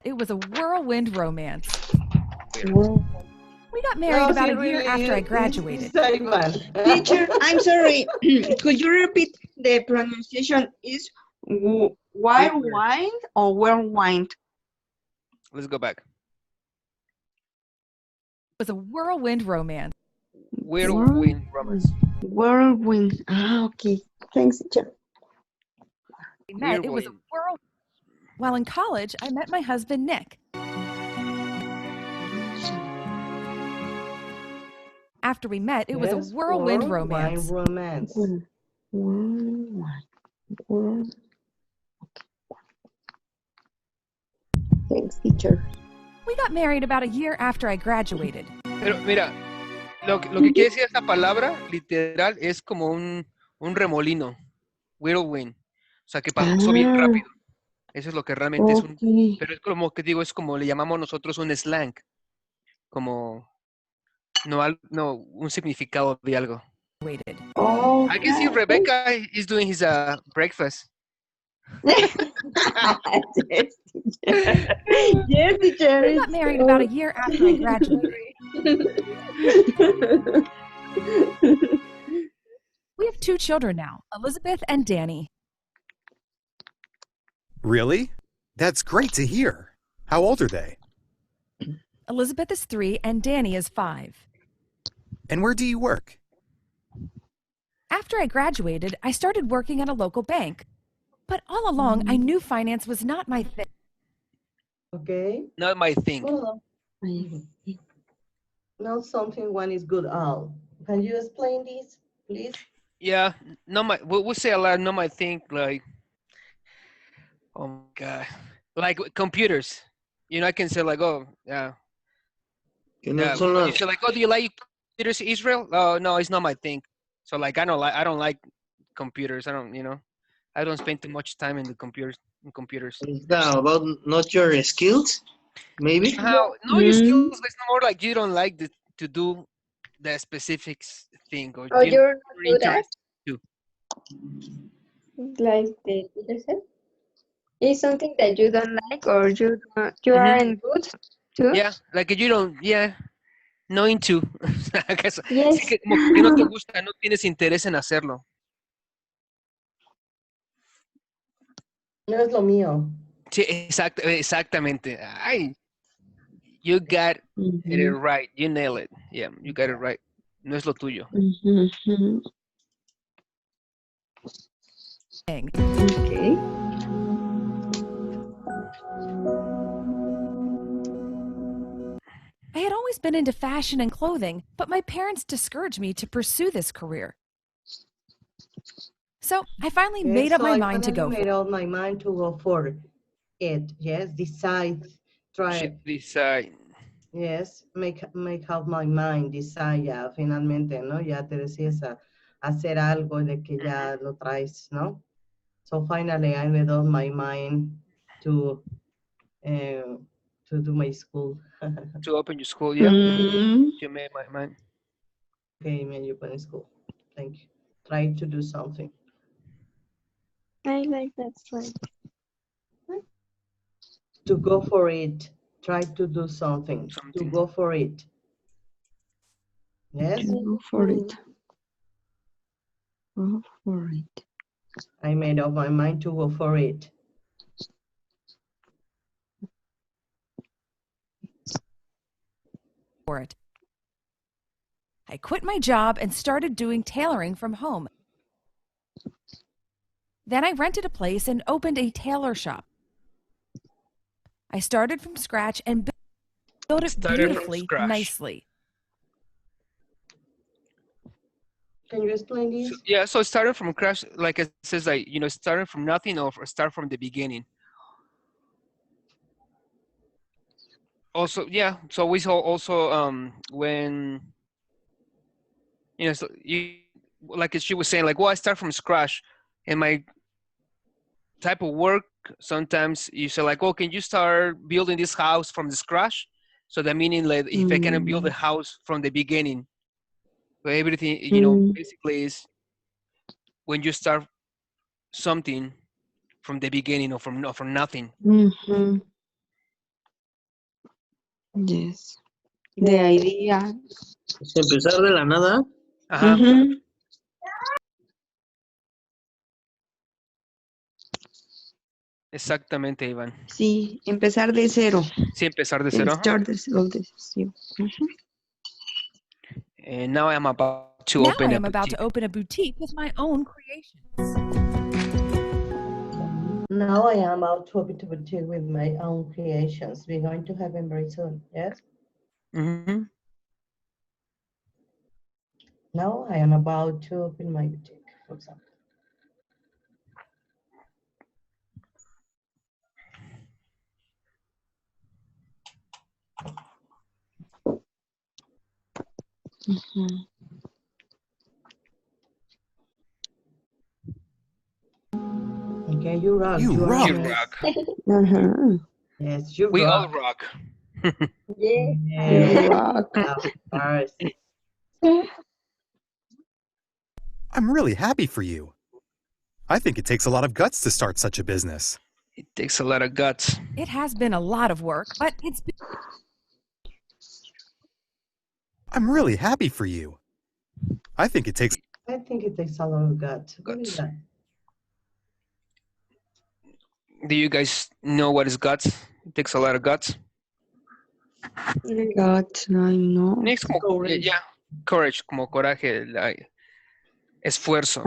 It was a whirlwind romance. Well, We got married about a year after I graduated. teacher, I'm sorry. Could you repeat the pronunciation? Is whirlwind or whirlwind? Let's go back. It was a whirlwind romance. Whirlwind romance. Whirlwind. Ah, okay. Thanks, teacher. We met, it was a whirlwind. While in college, I met my husband, Nick. After we met, it was a whirlwind romance. Thanks, teacher. We got married about a year after I graduated. Pero mira, lo que quiere decir esta palabra, literal, es como un remolino. Whirlwind. O sea, que pasó bien rápido. Eso es lo que realmente es un... Pero es como que digo, es como le llamamos nosotros un slang. Como... No, un significado de algo. Oh, I can see Rebecca is doing his breakfast. yes, teacher. Yes, teacher. I got married about a year after I graduated. We have 2 children now, Elizabeth and Danny. Really? That's great to hear. How old are they? Elizabeth is 3 and Danny is 5. And where do you work? After I graduated, I started working at a local bank. But all along, I knew finance was not my thing. Okay. Not my thing. Well, not something one is good at. Can you explain this, please? Yeah, no my we'll say a lot. No my thing like, oh my god, like with computers. You know, I can say like, oh yeah, Que no yeah. son When you las- say like, oh, do you like computers, Israel? Oh no, it's not my thing. So like, I don't like computers. I don't, you know, I don't spend too much time in the computers. In computers. Is that about not your skills? Maybe? How? No, your skills. It's more like you don't like to do the specifics thing, or Oh, you're you're not more good at, interested too. like the teacher said? Is something that you don't like or you Mhm. aren't good to? Yeah, like you don't, yeah, no into. Sí Yes. que como que no te gusta, no tienes interés en hacerlo. No es lo mío. Sí, exactamente. Ay, you got it right. You nail it. Yeah, you got it right. No es lo tuyo. Okay. I had always been into fashion and clothing, but my parents discouraged me to pursue this career. So I finally Okay, made up so my I mind to finally go for made it. up my mind to go for it. Yes, decide, try. She decide. Yes, make up my mind, decide ya, finalmente, ¿no? Ya te decides a hacer algo de que ya lo traes, ¿no? So finally, I made up my mind to do my school. To open your school, yeah. You made my mind. Okay, man, you open school. Thank you. Try to do something. I like that slide. To go for it. Try to do something. To go for it. Yes? Go for it. Go for it. I made up my mind to go for it. For it. I quit my job and started doing tailoring from home. Then I rented a place and opened a tailor shop. I started from scratch and built it beautifully, nicely. Can you explain this? So, yeah, so it started from crash, like it says, like, you know, starting from nothing or start from the beginning. Also, yeah, so we saw also when, you know, so you, like she was saying, like, well, I start from scratch. And my type of work, sometimes you say like, oh, can you start building this house from the scratch? So that meaning like if I can build a house from the beginning, where everything, you know, basically is when you start something from the beginning or from nothing. Yes. The idea. Es empezar de la nada. Ajá. Exactamente, Iván. Sí, empezar de cero. Sí, empezar de cero. Start de cero. And now I'm about to open a boutique with my own creations. Now I am about to open a boutique with my own creations. We're going to have them very soon, yes? Mm-hmm. Now I am about to open my boutique, for example. Okay, you rock. You rock. You rock. Yes, you We all rock. rock. Yeah. Yeah, You rock. of course. I'm really happy for you. I think it takes a lot of guts to start such a business. It takes a lot of guts. It has been a lot of work, but it's been I'm really happy for you. I think it takes I think it takes a lot of guts. What is Guts. that? Do you guys know what is guts? It takes a lot of guts. God, I know. Es como, Courage. yeah, courage, como coraje, esfuerzo.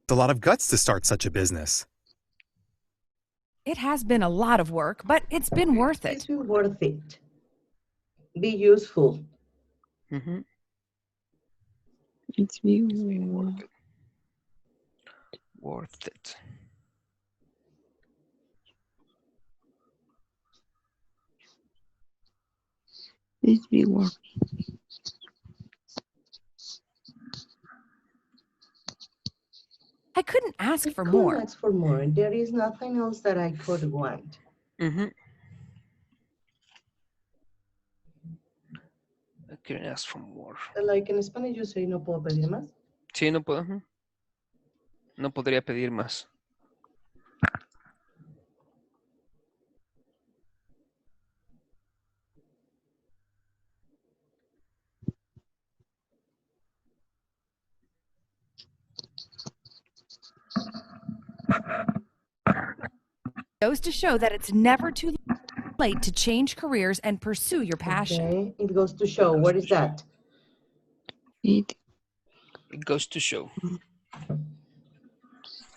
a lot of guts to start such a business. It has been a lot of work, but it's been worth It's it. been worth it. Be useful. Mhm. It's It's been worth it. Worth it. It's be worth. I couldn't ask I for couldn't more. ask for more. There is nothing else that I could want. Mhm. I couldn't ask for more. Like in Spanish you say no puedo pedir más. Sí, no puedo. Ujú. No podría pedir más. Goes to show that it's never too late to change careers and pursue your passion. Okay, it goes to show. What is that? It It goes to show.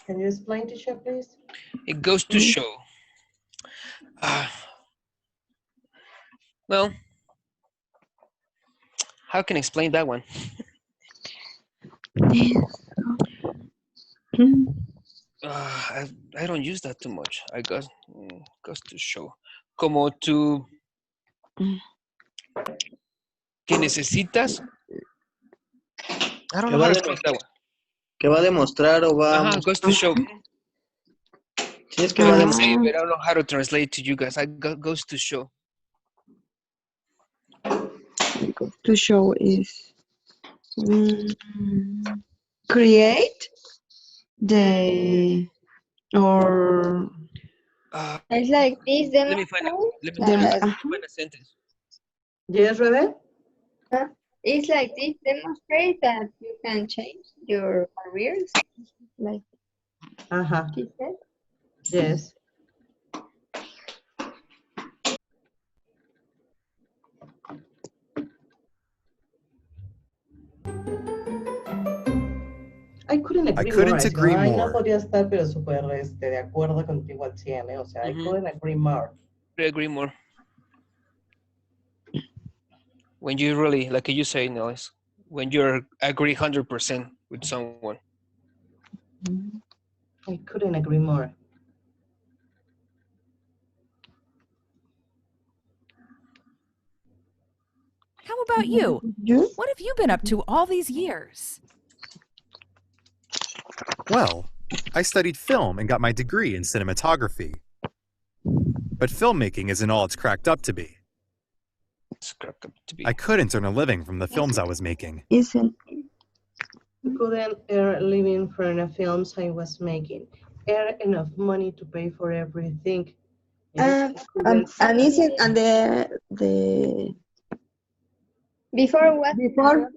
Can you explain to show, please? It goes to show. Well, how can I explain that one? I don't use that too much. I goes to show. Como to que necesitas. I don't know how to explain that one. ¿Que va a demostrar o va a Ajá, goes to show. Sí, es que va a I can demostrar. say, but I don't know how to translate to you guys. Goes to show. to show is create the or It's like this Let me find demo. let Demo. me find a sentence. Yes, Rebe? It's like this demonstrate that you can change your careers, like Uh-huh. she said. Yes. I couldn't agree couldn't more. agree Ay, no more. podía estar, pero súper de acuerdo contigo al 100, ¿eh? O sea, I couldn't agree more. I agree more. When you really, like you say, Nellis, when you agree 100% with someone. I couldn't agree more. How about you? you? What have you been up to all these years? Well, I studied film and got my degree in cinematography. But filmmaking isn't all it's cracked up to be. It's cracked up to be. I couldn't earn a living from the films I was making. Isn't I couldn't earn a living from the films I was making. Earn enough money to pay for everything. Yes, and isn't and the Before what? before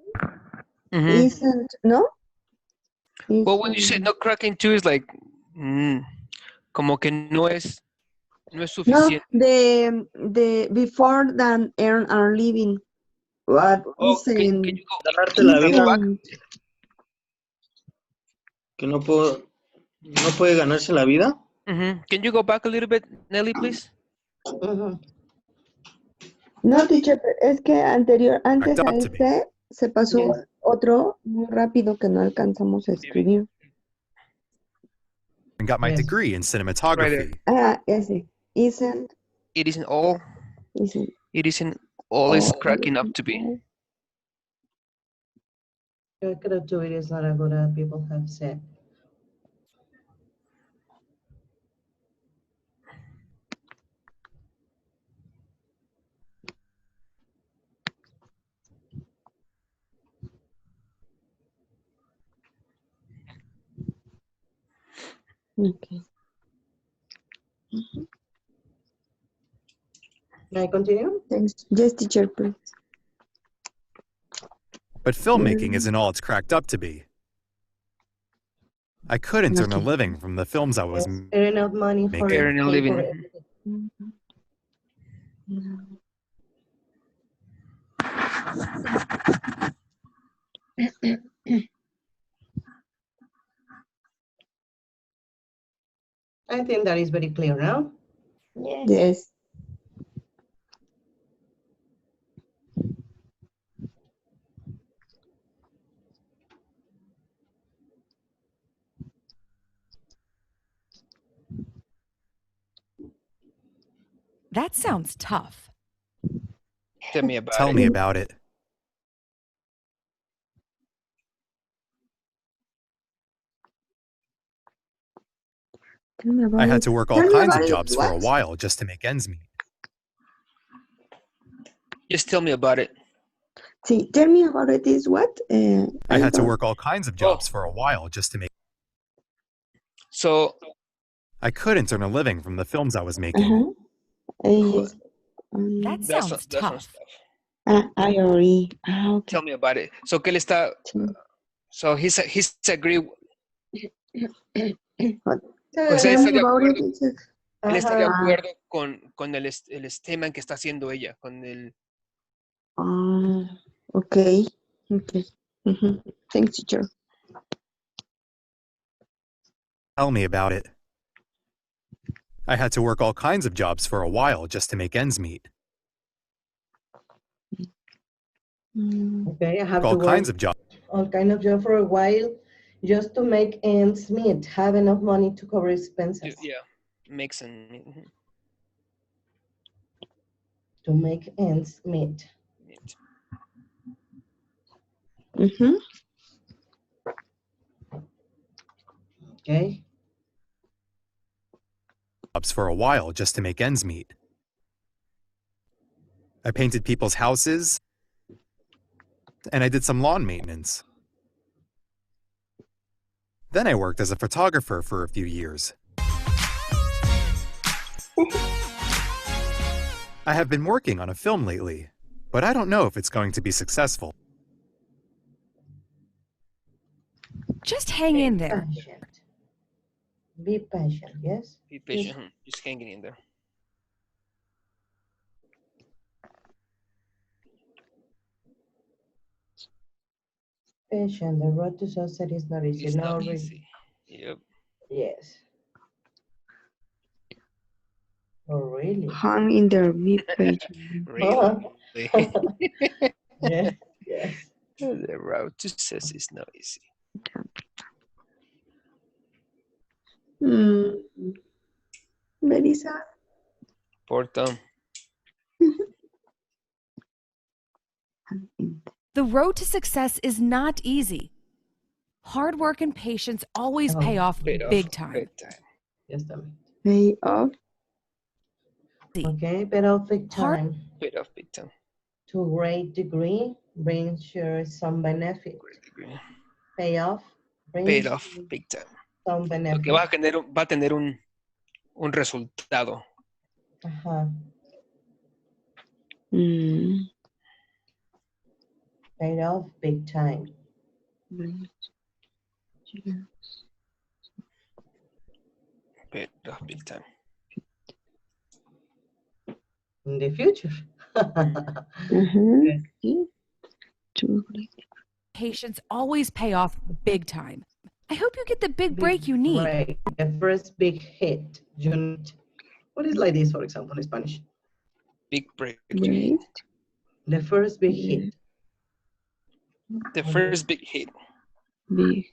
Mhm. isn't no? Well, when you say Isn't- no cracking too, is like, como que no es no, suficiente. the before than earn our living. What Oh, can isn't you go? Ganarte la vida. isn't Que no puede ganarse la vida. Can you go back a little bit, Nelly, please? Mhm. no, teacher, es que antes Cracked a up to be. este se pasó Yes. otro muy rápido que no alcanzamos a escribir. And got my Yes. degree in cinematography. Ese. Isn't It isn't all. isn't It isn't all is cracking up to be. Crack up to it is not a good people have said. Okay. May I continue? Thanks. Yes, teacher, please. But filmmaking isn't all it's cracked up to be. I couldn't earn a Okay. living from the films I was Yes, earn enough money for making. Earn a pay for living. everything. I think that is very clear now. Yes. Yes. That sounds tough. Tell me about Tell it. me about it. Tell me about I had it. to work all Tell me kinds about of it. jobs for a What? while just to make ends meet. Just tell me about it. See, tell me about it is what? I had to don't- work all kinds of jobs for a while just to make. So I couldn't earn a living from the films I was making. Uh-huh. Yes. That that sounds sounds tough. tough. I already. Okay. Tell me about it. So que él está. So he's agree. What? O sea, Tell está me de about it. acuerdo. Él está de acuerdo con el tema que está haciendo ella, con el. Okay. Okay. Thanks, teacher. Tell me about it. I had to work all kinds of jobs for a while just to make ends meet. Okay, I have to All work kinds of jobs. all kind of job for a while just to make ends meet, have enough money to cover expenses. Yeah, makes an. To make ends meet. Okay. Jobs for a while just to make ends meet. I painted people's houses, and I did some lawn maintenance. Then I worked as a photographer for a few years. I have been working on a film lately, but I don't know if it's going to be successful. Just hang in there. Patient. Be patient, yes? Be patient. Just hanging in there. Patient. The road to success is not easy. It's No, not really. easy. Yep. Yes. Oh, really? Hang in there. Be patient. Really. Yes, yes. The route to success is not easy. Very sad. Poor Tom. The road to success is not easy. Hard work and patience always pay off big time. Big time. Just a minute. Pay off. Okay, pay off big Hard- time. Paid off big time. To a great degree, brings sure some benefit. Great degree. Pay off. Brings Paid off big time. some Lo benefit. que va a tener un resultado. Ajá. Paid off big time. Paid off big time. In the future. Patience always pay off big time. I hope you get the big break you need. Right. The first big hit you need. What is like this, for example, in Spanish? Big break. Great. The first big hit. The first big hit. Big.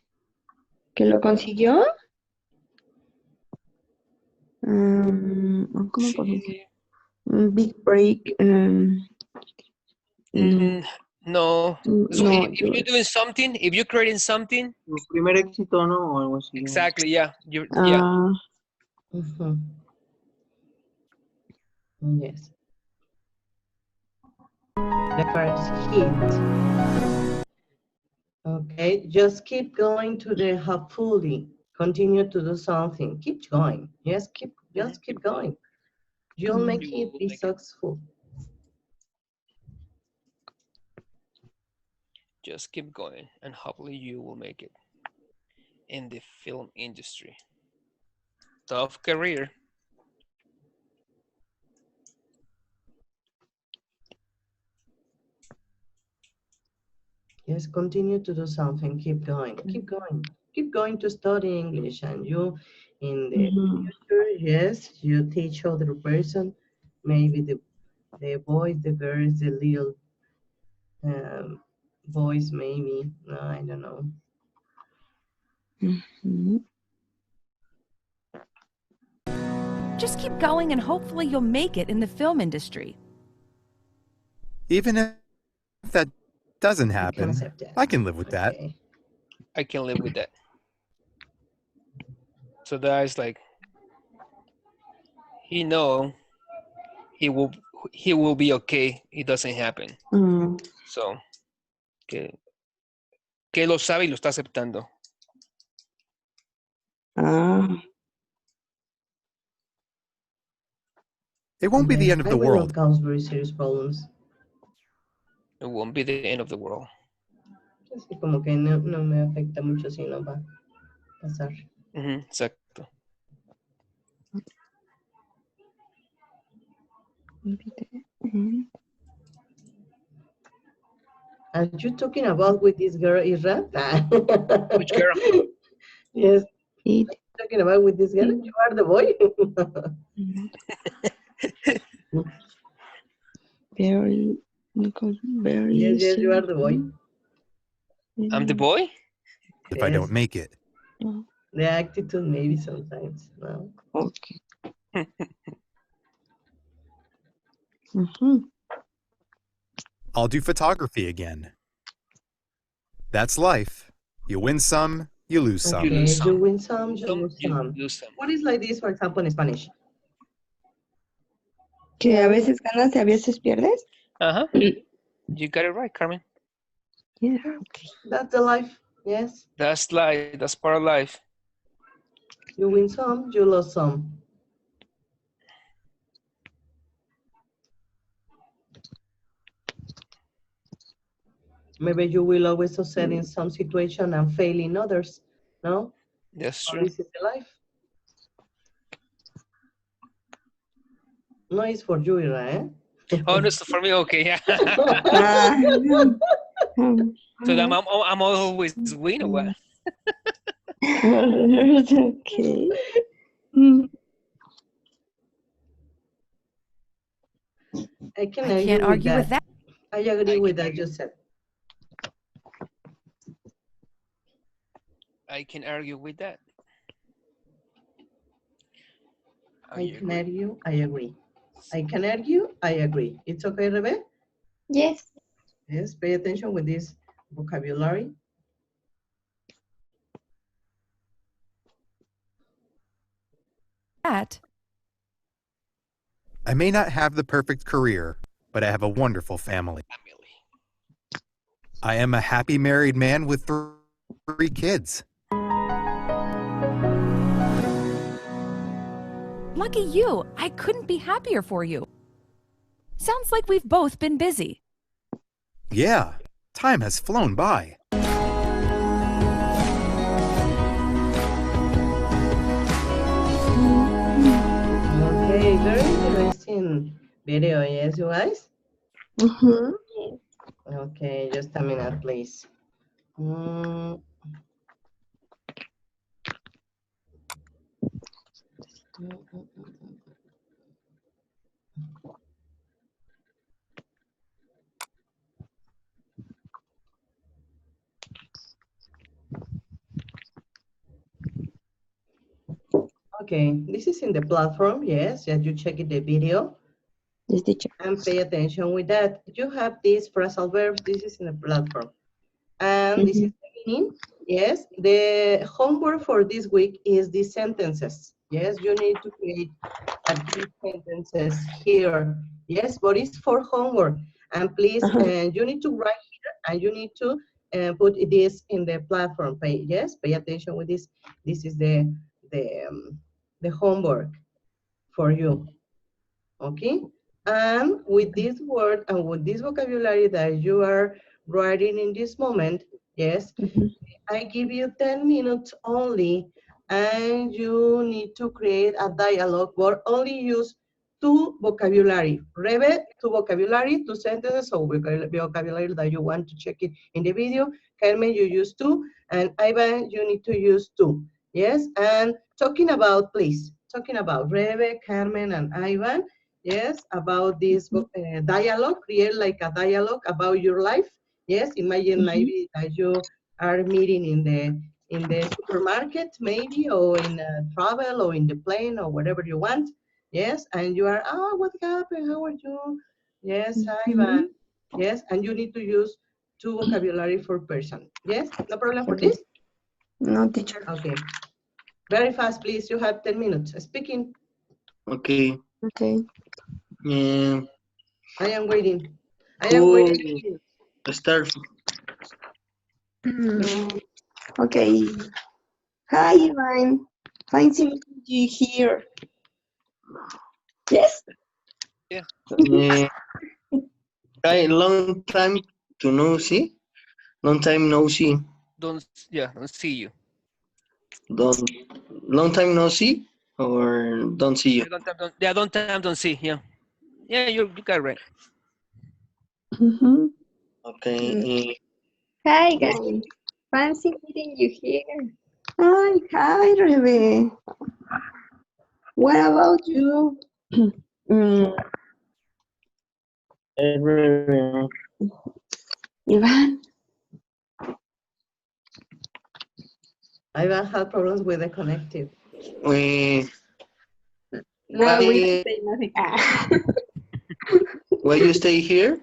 ¿Que lo consiguió? ¿Cómo podemos? Sí. Big break. No. So No, if you're doing something, if you're creating something, Tu primer éxito, ¿no? O algo así. exactly, yeah. Yeah. Mhm. Yes. The first hit. Okay, just keep going to the hopefully. Continue to do something. Keep going. Yes, just keep going. You'll make You it, will be make it. successful. Just keep going, and hopefully you will make it in the film industry. Tough career. Yes, continue to do something. Keep going. Keep going. Keep going to study English, and you, in the future, yes, you teach other person, maybe the boys, the girls, the little boys, maybe. No, I don't know. Just keep going and hopefully you'll make it in the film industry. Even if that doesn't You can happen, accept that. I can live with that. Okay. I can live with that. So that is like he know he will be okay. It doesn't happen. So que lo sabe y lo está aceptando. It won't be the end of I the will world. not cause very serious problems. It won't be the end of the world. Así como que no, no me afecta mucho si no va a pasar. Exacto. Are you talking about with this girl, Isra? Which girl? Yes. Talking about with this girl? You are the boy? Very, very. Yes, you are the boy. I'm the boy? If I don't make it. The attitude maybe sometimes. No. Okay. I'll do photography again. That's life. You win some, you lose some. Okay, you win some, you lose You some. lose some. What is like this, for example, in Spanish? Que a veces ganas y a veces pierdes. You got it right, Carmen. Yeah. That's the life. Yes. That's life. That's part of life. You win some, you lose some. Maybe you will always succeed in some situation and fail in others. No? That's So true. this is the life. No, it's for you, Ira, eh? Oh, no, so for me, okay, yeah. So I'm always win or what? Okay. I can I can't argue with that. I agree with that, Joseph. I can argue with that. I can argue, I agree. I can argue, I agree. It's okay, Rebe? Yes. Yes, pay attention with this vocabulary. That. I may not have the perfect career, but I have a wonderful family. I am a happy married man with 3 kids. Lucky you. I couldn't be happier for you. Sounds like we've both been busy. Yeah, time has flown by. Okay, very interesting video, yes, you guys? Okay, just a minute, please. Okay, this is in the platform, yes, yeah, you check the video. Yes, teacher. And pay attention with that. You have these phrasal verbs, this is in the platform. And this is the meaning, yes. The homework for this week is the sentences. Yes, you need to create these sentences here. Yes, but it's for homework. And please, you need to write here and you need to put this in the platform page. Yes, pay attention with this. This is the homework for you. Okay, and with this word and with this vocabulary that you are writing in this moment, yes, I give you 10 minutes only, and you need to create a dialogue, but only use 2 vocabulary. Rebe, 2 vocabulary, 2 sentences, so vocabulary that you want to check it in the video. Carmen, you use 2, and Ivan, you need to use 2. Yes, and talking about, please, talking about Rebe, Carmen, and Ivan, yes, about this dialogue, create like a dialogue about your life. Yes, imagine maybe that you are meeting in the supermarket maybe, or in travel, or in the plane, or whatever you want. Yes, and you are, oh, what happened? How are you? Yes, Ivan. Yes, and you need to use 2 vocabulary for person. Yes, no problem for Okay. this? No, teacher. Okay. Very fast, please. You have 10 minutes. Speaking. Okay. Okay. I am waiting. I am Who waiting. start? Okay. Hi, Ivan. Fine seeing you here. Yes. Hi, long time to no see. Long time no see. Don't see you. Don't long time no see or don't see you. Don't see. Yeah, you got it right. Okay. Hi guys, fancy meeting you here. Hi, Rebe. What about you? Ivan. Ivan had problems with the connective. No, we Why, don't say nothing. why you stay here?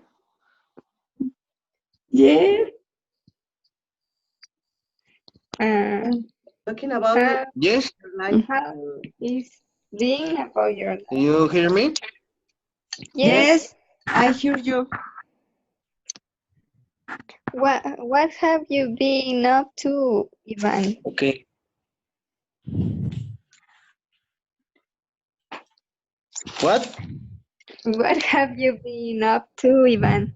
Yes. Talking about How, Yes. life. how is being about your life? You hear me? Yes. I hear you. What have you been up to, Ivan? Okay. What? What have you been up to, Ivan?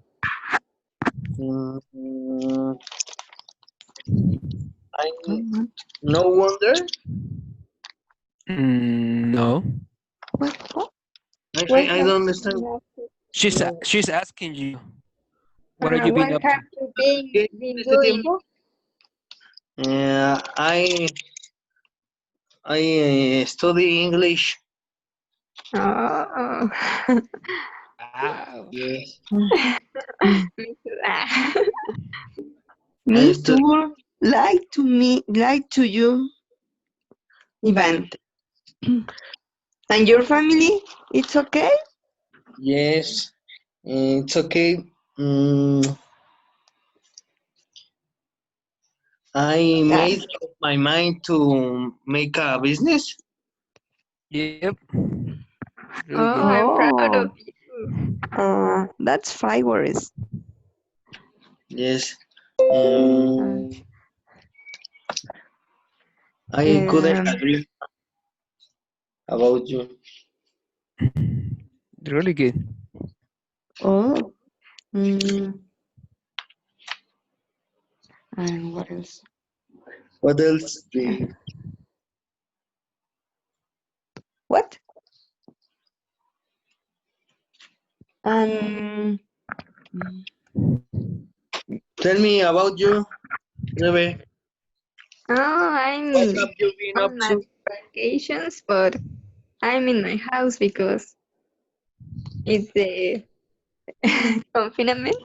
I no wonder. No. What I have don't you understand. been up to? She's asking you. What are you being What up have to? you been Este doing? tiempo. I study English. Oh. Wow. Yes. Me too. Me study. too. Like to you, Ivan. And your family? It's okay? Yes. It's okay. I made up my mind to make a business. Yep. Really good. I'm proud of Oh, you. that's favors. Yes. I couldn't agree about you. Really good. Oh. And what else? What else? What? Um, Tell me about you, Rebe. Oh, What I'm have you been up on my to? vacations, but I'm in my house because it's the confinement.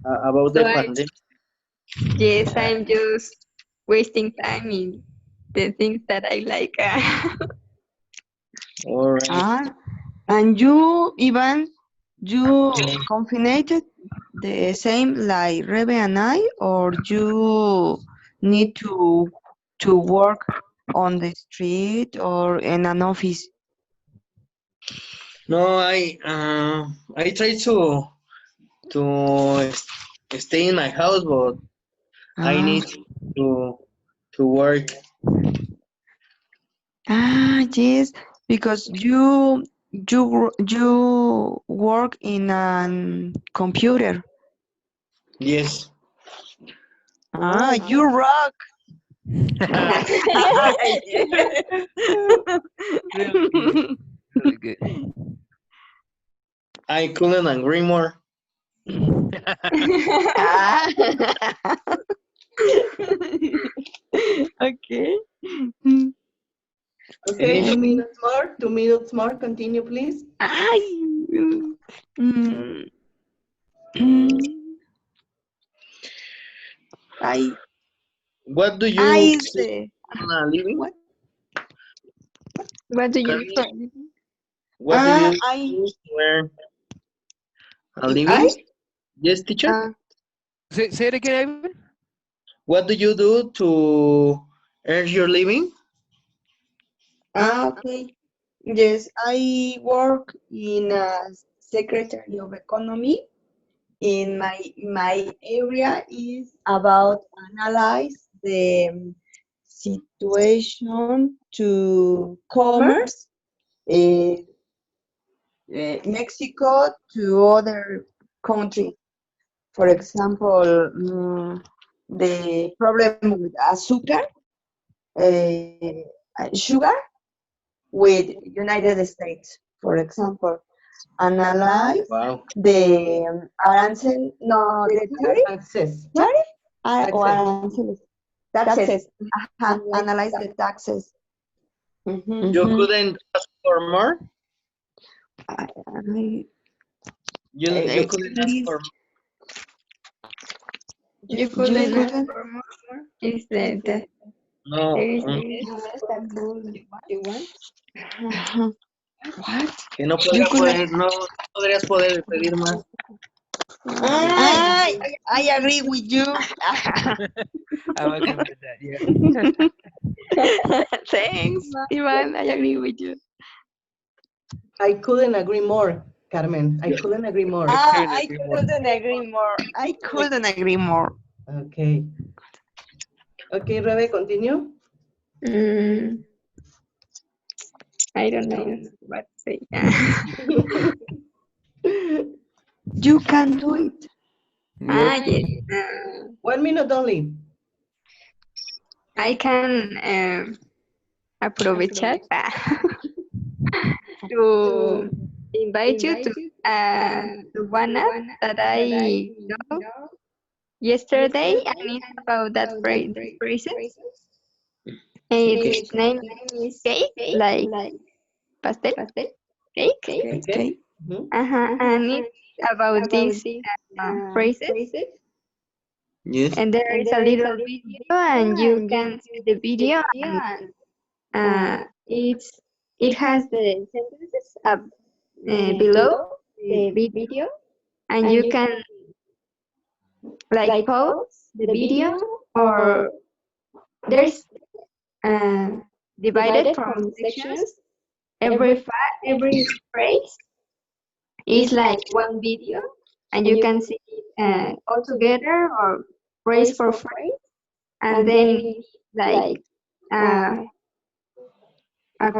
About So the pandemic. yes, I'm just wasting time in the things that I like. All right. and you, Ivan, you confinated the same like Rebe and I, or you need to work on the street or in an office? No, I try to stay in my house, but I need to work. Yes, because you work in a computer. Yes. You rock. Really good. Really good. I couldn't agree more. Ah. Okay. Okay, Finish. 2 minutes more. 2 minutes more. Continue, please. Ay. Mm, mm. I What do I you is the earn a living? what? What do you do Carmen, for a living? what do you I do to earn a I living? Yes, teacher. Say it again, Ivan. What do you do to earn your living? okay. Yes, I work in a Secretary of Economy. In my area is about analyze the situation to commerce, uh, Mexico to other countries. For example, the problem with azúcar, sugar with United States, for example, analyze Wow. the arancel, no, the Access. tariff or Access. aranceles, taxes, analyze the taxes. You couldn't ask for more? I- You couldn't ask please, for You you couldn't ask couldn't. for more. Is the no. there is You want? What? Que no You podrías couldn't. poder, no podrías poder pedir más. I agree with you. I'm okay with that. Yeah. thanks, Ivan. I agree with you. I couldn't agree more, Carmen. I couldn't agree more. Couldn't I agree more. couldn't agree more. I couldn't agree more. Okay. Okay, Rebe, continue. Mm, I don't know what to say. You can do it. Yes. 1 minute only. I can aprovechar to invite you to one app that I saw yesterday, and it's about that these phrases. Its name is cake, like pastel, cake. Okay. Mhm. And it's about these phrases. Yes. And there is a little video, and you can see the video, and it has the sentences up below the video, and you can like pause the video, or there's uh, divided from sections. Every phrase is like one video, and you can see all together or phrase for phrase, and then like uh,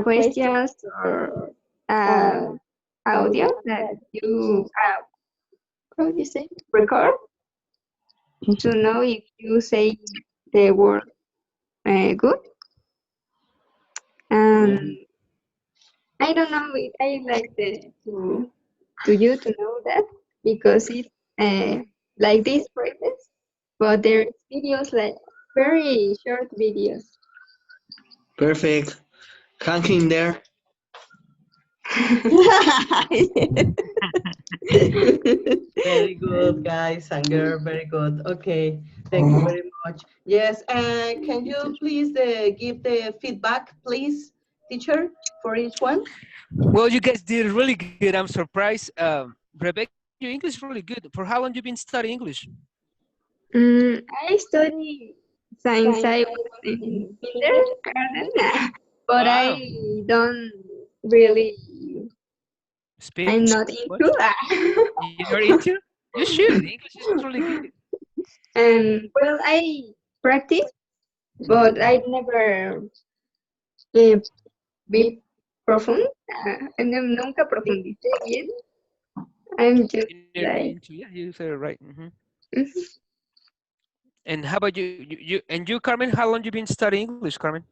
questions or audio that you how do you say record to know if you say the word good. And I don't know. I like to you to know that because it's like these phrases, but there's videos like very short videos. Perfect. Hang in there. Very good, guys and girl. Very good. Okay. Thank you very much. Yes. Can you please give the feedback, please, teacher, for each one? Well, you guys did really good. I'm surprised. Rebecca, your English is really good. For how long you been studying English? I study since I was in kindergarten, but I Wow. don't really. Speak? I'm not What? into. You're into? You should. English is really good. And well, I practice, but I never eh, be profound. Nunca profundicé bien. I'm just You never been like, into, yeah, you said it right. mhm. And how about you? You, Carmen, how long you been studying English, Carmen?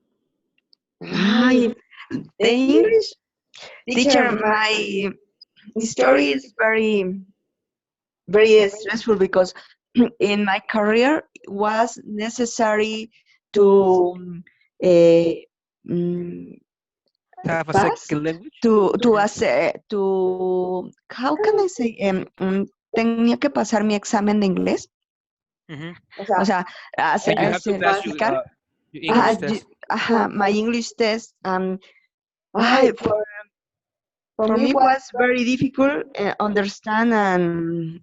Hi, the English teacher, my story is very stressful because in my career it was necessary to uh, mm, To have a pass second language? to how can I say tenía que pasar mi examen de inglés. Mm-hmm. O sea, So you have to pass certificar your English test. my English test. Ay, for For me me, it was was very difficult understand and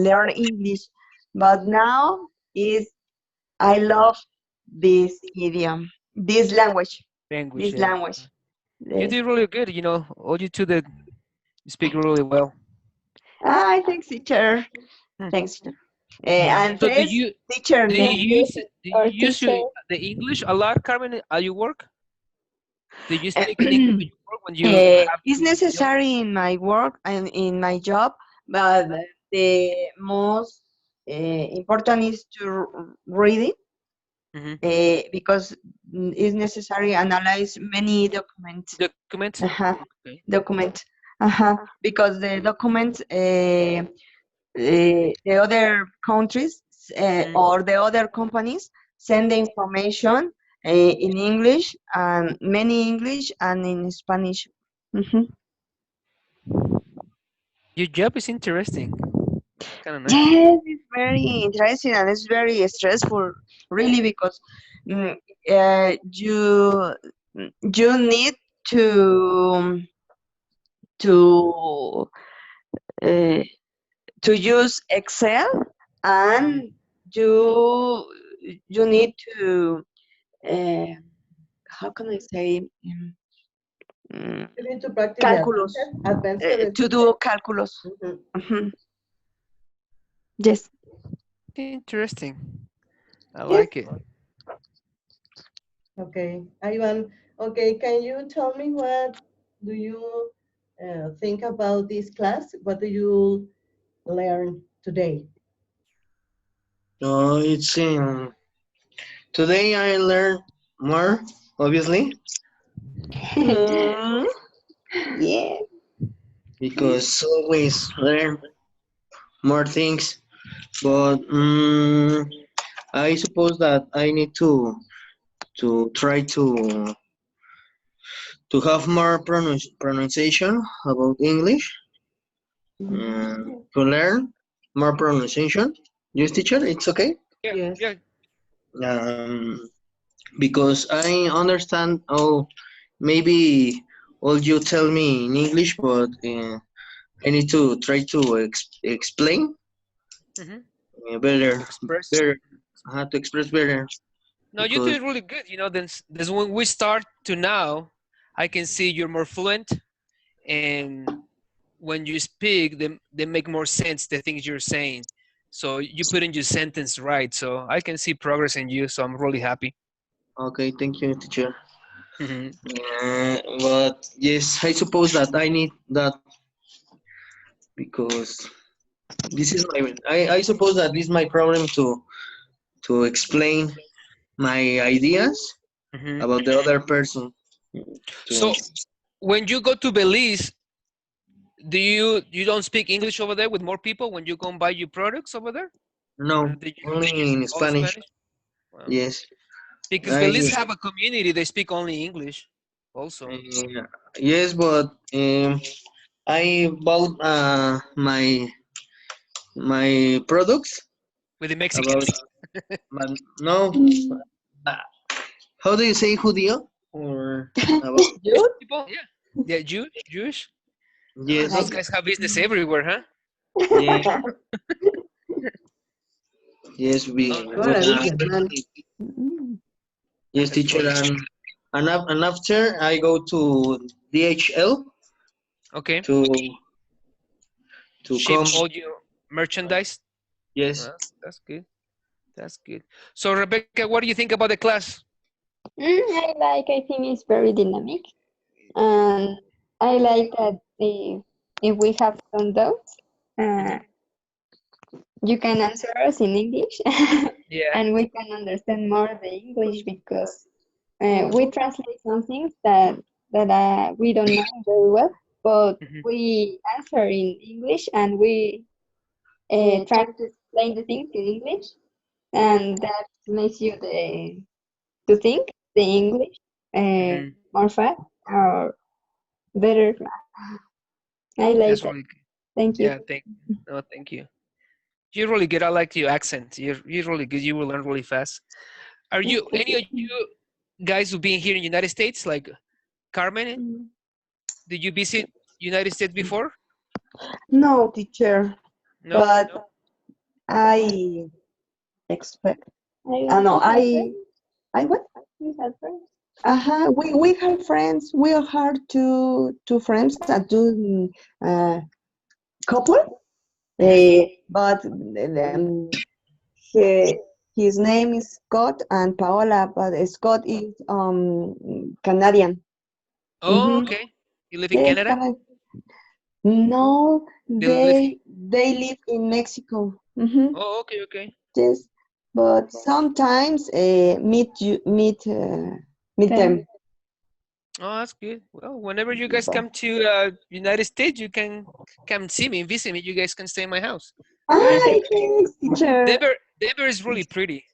learn English, but now is I love this idiom, Language, this yeah. language. You Yes. did really good, all you two that speak really well. Thanks, teacher. Hmm. Thanks, teacher. And So thanks, teacher. do thank you you, use do our you use teacher. the English a lot, Carmen, at your work? Do you speak in English at your work when you have It's to deal? necessary in my work and in my job, but the most important is to read it Mm-hmm. because it's necessary analyze many documents. Documents? Uh-huh. Okay. Document. Because the documents the other countries Mm. or the other companies send the information in English and many English and in Spanish. Mhm. Your job is interesting. It's kind of nice. Yes, it's very interesting and it's very stressful, really, because mm, you you need to to uh, to use Excel and you you need to uh, how can I say mm, You need to practice the calculus advanced to do calculus. Mhm. Mhm. Yes. Interesting. I Yes. like it. Okay, Ivan. Okay, can you tell me what do you think about this class? What do you learn today? So it's today I learned more, obviously, Mm, yeah. because always learn more things. But I suppose that I need to try to have more pronunciation about English and to learn more pronunciation. Yes, teacher, it's okay. Yeah, Yes. yeah. Um, because I understand maybe all you tell me in English, but I need to try to explain Mm-hmm. better, Express. better, how to express better. No, you Because did really good. Then when we start to now, I can see you're more fluent, and when you speak, they make more sense, the things you're saying. So you put in your sentence right. So I can see progress in you. So I'm really happy. okay, thank you, teacher. Hmm. But yes, I suppose that I need that because this is my. I suppose that this is my problem to explain my ideas Hmm. about the other person. To So when you go to Belize, you don't speak English over there with more people when you go and buy your products over there, or no, they only use in all Spanish. Spanish? Wow. Yes, Because I. Belize have a community, they speak only English, also Yes, but I bought my products with the about Mexicans. no. Uh, how do you say judío or about? Jewish people, yeah, yeah, Jewish. Those Yes, guys have business everywhere, huh? yeah, yes. Oh, Qué nice. maravilla, man. Yes, That's teacher, really good. and after I go to DHL Okay, to ship come. all your merchandise. Yes, That's good. That's good. So Rebecca, what do you think about the class? I think it's very dynamic. And I like that if we have some doubts, uh, you can answer us in English Yeah. and we can understand more the English because we translate some things that we don't know very well, but Mhm. we answer in English and we try to explain the things in English, and that makes you to think the English Mhm. more fast or better. I like That's that. really good. Thank you. Yeah. Thank you. You're really good. I like your accent. You're really good. You will learn really fast. Are you Thank any of you guys who been here in United States, like Carmen? you. Did you visit United States before? No, teacher, No. but I expect. No, You have friends? I what? You have friends? We have friends. We are two friends that do couple. But he, his name is Scott and Paola, but Scott is Canadian. Oh, Mm-hmm. okay. You live in Yes, Canada? no, They live here? they live in Mexico. Mm-hmm. Oh, okay, okay. Yes, but sometimes meet them. Oh, that's good. Well, whenever you guys come to United States, you can come see me, visit me. You guys can stay in my house. Ah, thanks, teacher. Denver is really pretty.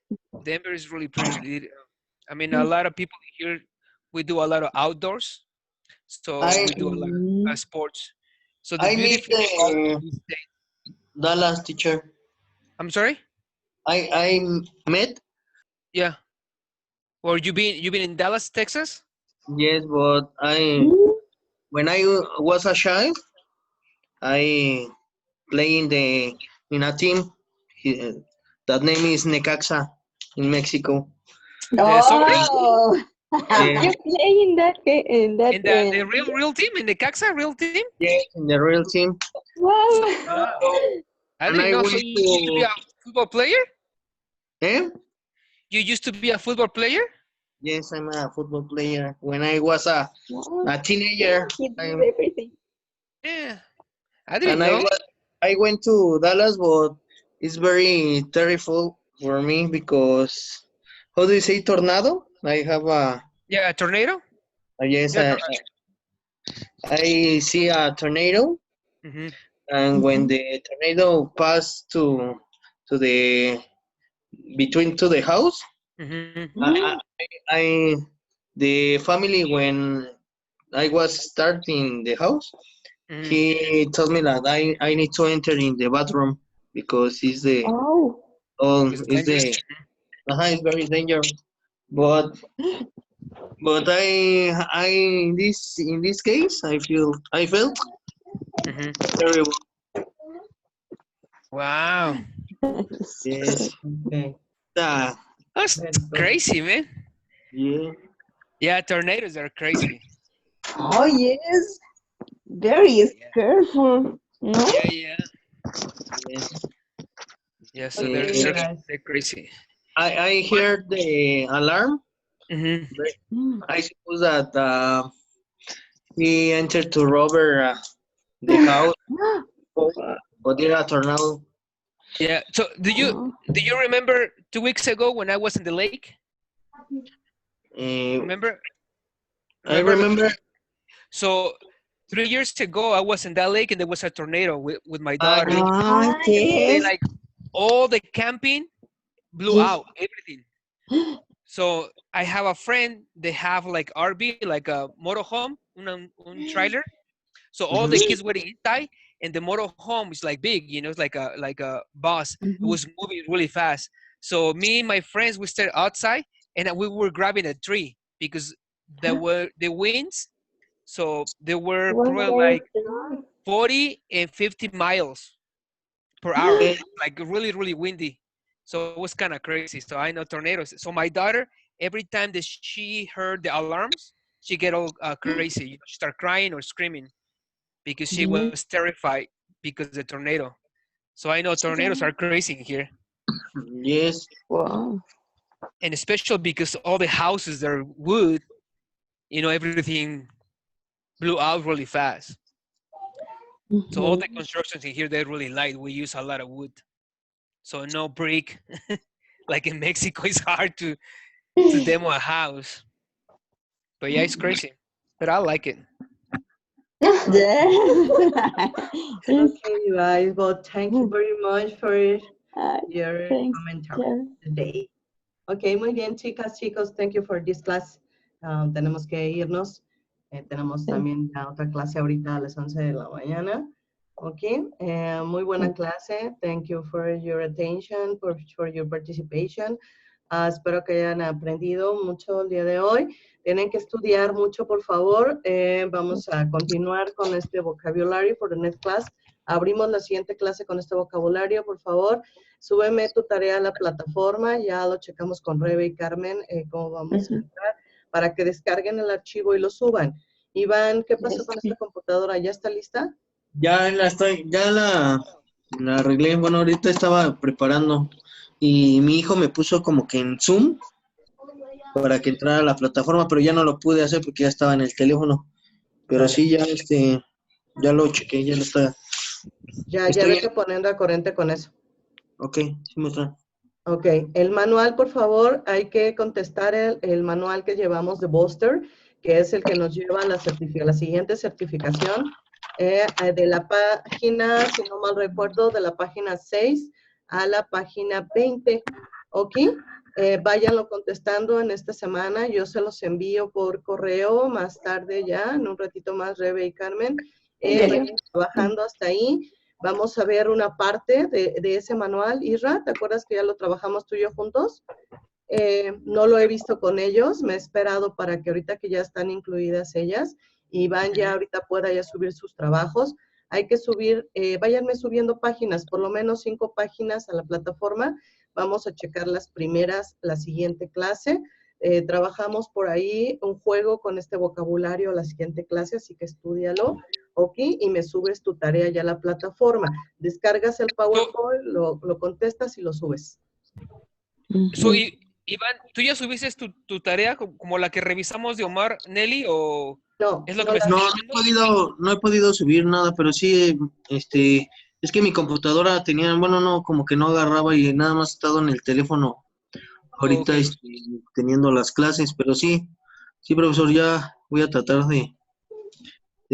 Denver is really pretty. I mean, a lot of people here, we do a lot of outdoors, so I we do a lot Mm. of sports. So the I meet beautiful thing about this state. Dallas teacher. I'm sorry. I met, Yeah. Or you been in Dallas, Texas? yes, but I Mm. when I was a child, I play in a team. He- that name is Necaxa in Mexico. The soccer? Oh, Yeah, You play in that In the real team, in the Caxa real team? yes, in the real team. wow. Ah, I And didn't I know. went So you used to be to a football player? eh? You used to be a football player? Yes, I'm a football player. When I was Wow. a teenager, He did I, everything. Yeah, I didn't and know. I went to Dallas, but it's very terrible for me because how do you say tornado? I have Yeah, a tornado? yes, Yeah. I see a tornado, Mm-hmm. and when the tornado passed to the between to the house, Mm-hmm. I, I the family when I was starting the house, Mm-hmm. he told me that I need to enter in the bathroom because it's the oh, It's is dangerous. the it's very dangerous. But I in this case I felt Mm-hmm. terrible. Wow, Yes. yes. Okay. Uh, that's Very good. crazy, man. yeah. Yeah, tornadoes are crazy. Oh, yes. Very Yeah, careful. No? yeah. Yes. Yeah, so they're Okay, they're Uh, guys. they're crazy. I heard the alarm. Mm-hmm. Mm. I suppose that he entered to robber the house, but there a tornado. Yeah. So Oh. do you remember 2 weeks ago when I was in the lake? Uh, Remember? I Remember? remember. So 3 years ago, I was in that lake and there was a tornado with my daughter. Yes. Ah, And yes. like all the camping blew Yes. out, everything. So I have a friend, they have like RV, like a motorhome, un trailer. So all the Mhm. kids were inside and the motorhome is like big, it's like a bus. It Mhm. was moving really fast. So me and my friends, we stayed outside and we were grabbing a tree because there were the winds. So they were Was probably very like strong. 40 and 50 miles per hour, Eh, like really, really windy. So it was kind of crazy. So I know tornadoes. So my daughter, every time that she heard the alarms, she get all crazy. She start crying or screaming because she was Yes. terrified because of the tornado. So I know tornadoes are crazy here. Yes. Wow. And especially because all the houses are wood, everything blew out really fast. So all the constructions in here, they're really light. We use a lot of wood. So no brick. Like in Mexico, it's hard to demo a house. But yeah, it's crazy. But I like it. Yeah. Okay, you guys. Well, thank you very much for your Thanks, commentary teacher. today. Ok, muy bien, chicas, chicos. Thank you for this class. Tenemos que irnos. Tenemos también la otra clase ahorita a las 11 de la mañana. Ok, muy buena clase. Thank you for your attention, for your participation. Espero que hayan aprendido mucho el día de hoy. Tienen que estudiar mucho, por favor. Vamos a continuar con este vocabulario for the next class. Abrimos la siguiente clase con este vocabulario, por favor. Súbeme tu tarea a la plataforma. Ya lo checamos con Rebe y Carmen, cómo vamos a entrar, para que descarguen el archivo y lo suban. Iván, ¿qué pasó con esta computadora? ¿Ya está lista? Ya la arreglé. Bueno, ahorita estaba preparando y mi hijo me puso como que en Zoom para que entrara a la plataforma, pero ya no lo pude hacer porque ya estaba en el teléfono. Pero sí, ya lo chequé, ya lo está. Ya Estoy vete poniendo a corriente con eso. Ok, sí me está. Ok, el manual, por favor, hay que contestar el manual que llevamos de Buster, que es el que nos lleva a la siguiente certificación, de la página, si no mal recuerdo, de la página 6 a la página 20. Ok, váyanlo contestando en esta semana, yo se los envío por correo más tarde ya, en un ratito más, Rebe y Carmen, vayan trabajando hasta ahí. Vamos a ver una parte de ese manual. Isra, ¿te acuerdas que ya lo trabajamos tú y yo juntos? No lo he visto con ellos, me he esperado para que ahorita que ya están incluidas ellas, Iván ya ahorita pueda ya subir sus trabajos. Hay que subir, váyanme subiendo páginas, por lo menos 5 páginas a la plataforma. Vamos a checar las primeras, la siguiente clase. Trabajamos por ahí un juego con este vocabulario la siguiente clase, así que estúdialo. Ok, y me subes tu tarea ya a la plataforma. Descargas el PowerPoint, lo contestas y lo subes. Iván, ¿tú ya subiste tu tarea como la que revisamos de Omar, Nelly, o no, es lo que me estás No, no he podido subir nada, pero sí, es que mi computadora tenía, bueno, no, como que no agarraba y nada más he estado en el teléfono ahorita teniendo las clases, pero sí, profesor, ya voy a tratar de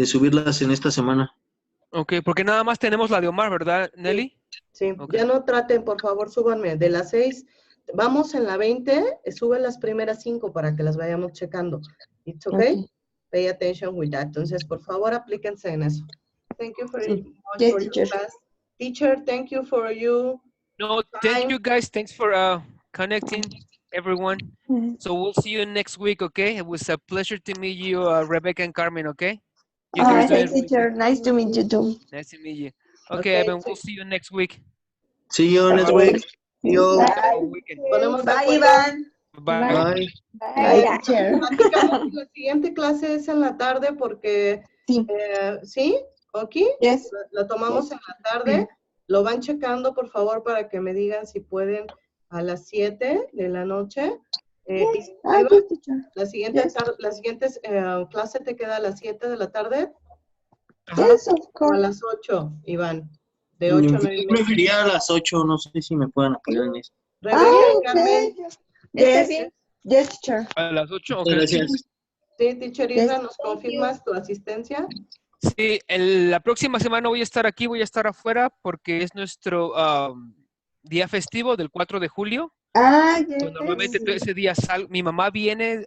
subirlas en esta semana. Ok, porque nada más tenemos la de Omar, ¿verdad, Nelly? Sí, Okay. Ya no traten, por favor, súbanme. De las 6, vamos en la 20, sube las primeras 5 para que las vayamos checando. It's okay? Pay attention with that. Entonces, por favor, aplíquense en eso. Thank you for your class. Teacher, thank you for you. No, thank you guys. Thanks for connecting, everyone. So we'll see you next week, okay? It was a pleasure to meet you, Rebecca and Carmen, okay? You guys doing really teacher. good. Nice to meet you too. Nice to meet you. Okay, Evan, we'll see you next week. See you next week. See you. Bye, Iván. Bye. Bye, teacher. La siguiente clase es en la tarde porque, Sí. ¿sí? ¿Ok? Yes. La tomamos en la tarde. Lo van checando, por favor, para que me digan si pueden a las 7 de la noche. Yes, teacher. La siguiente clase te queda a las 7 de la tarde. Yes, of O a course. las 8, Iván. De 8 a 9 y Yo media. prefería a las 8, no sé si me puedan apoyar en eso. Rebeca y Carmen. Yes, teacher. A las 8, Muchas okay. gracias. Sí, teacher Isra, ¿nos confirmas tu asistencia? Sí, la próxima semana voy a estar aquí, voy a estar afuera porque es nuestro día festivo del 4 de julio. Yes. Normalmente ese día mi mamá vive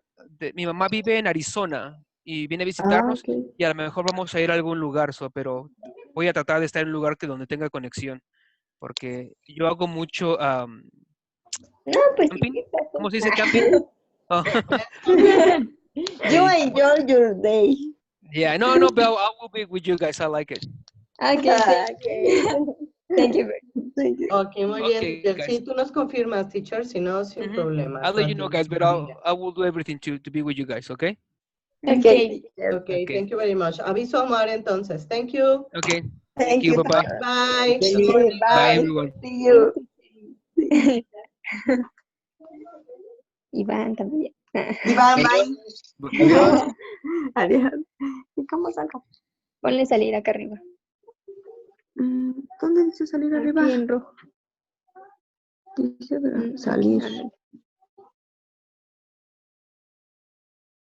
en Arizona y viene a visitarnos y a lo mejor vamos a ir a algún lugar, pero voy a tratar de estar en un lugar donde tenga conexión porque yo hago mucho camping. ¿Cómo se dice camping? You enjoy your day. Yeah, no, but I will be with you guys. I like it. Okay. Thank you. Ok, muy bien. Guys. Sí, tú nos confirmas, teacher, si no, sin problema. I'll let you know, guys, but I will do everything to be with you guys, okay? Okay. Okay, thank you very much. Aviso a Omar entonces. Thank you. Okay. Thank you. you. Bye-bye. Bye. Bye. Bye, everyone. See you. Iván también. Iván, bye. Adiós. Adiós. ¿Y cómo salgo? Ponle salir acá arriba. ¿Dónde dice salir arriba? Aquí en rojo. Dice, pero salir. Ándale.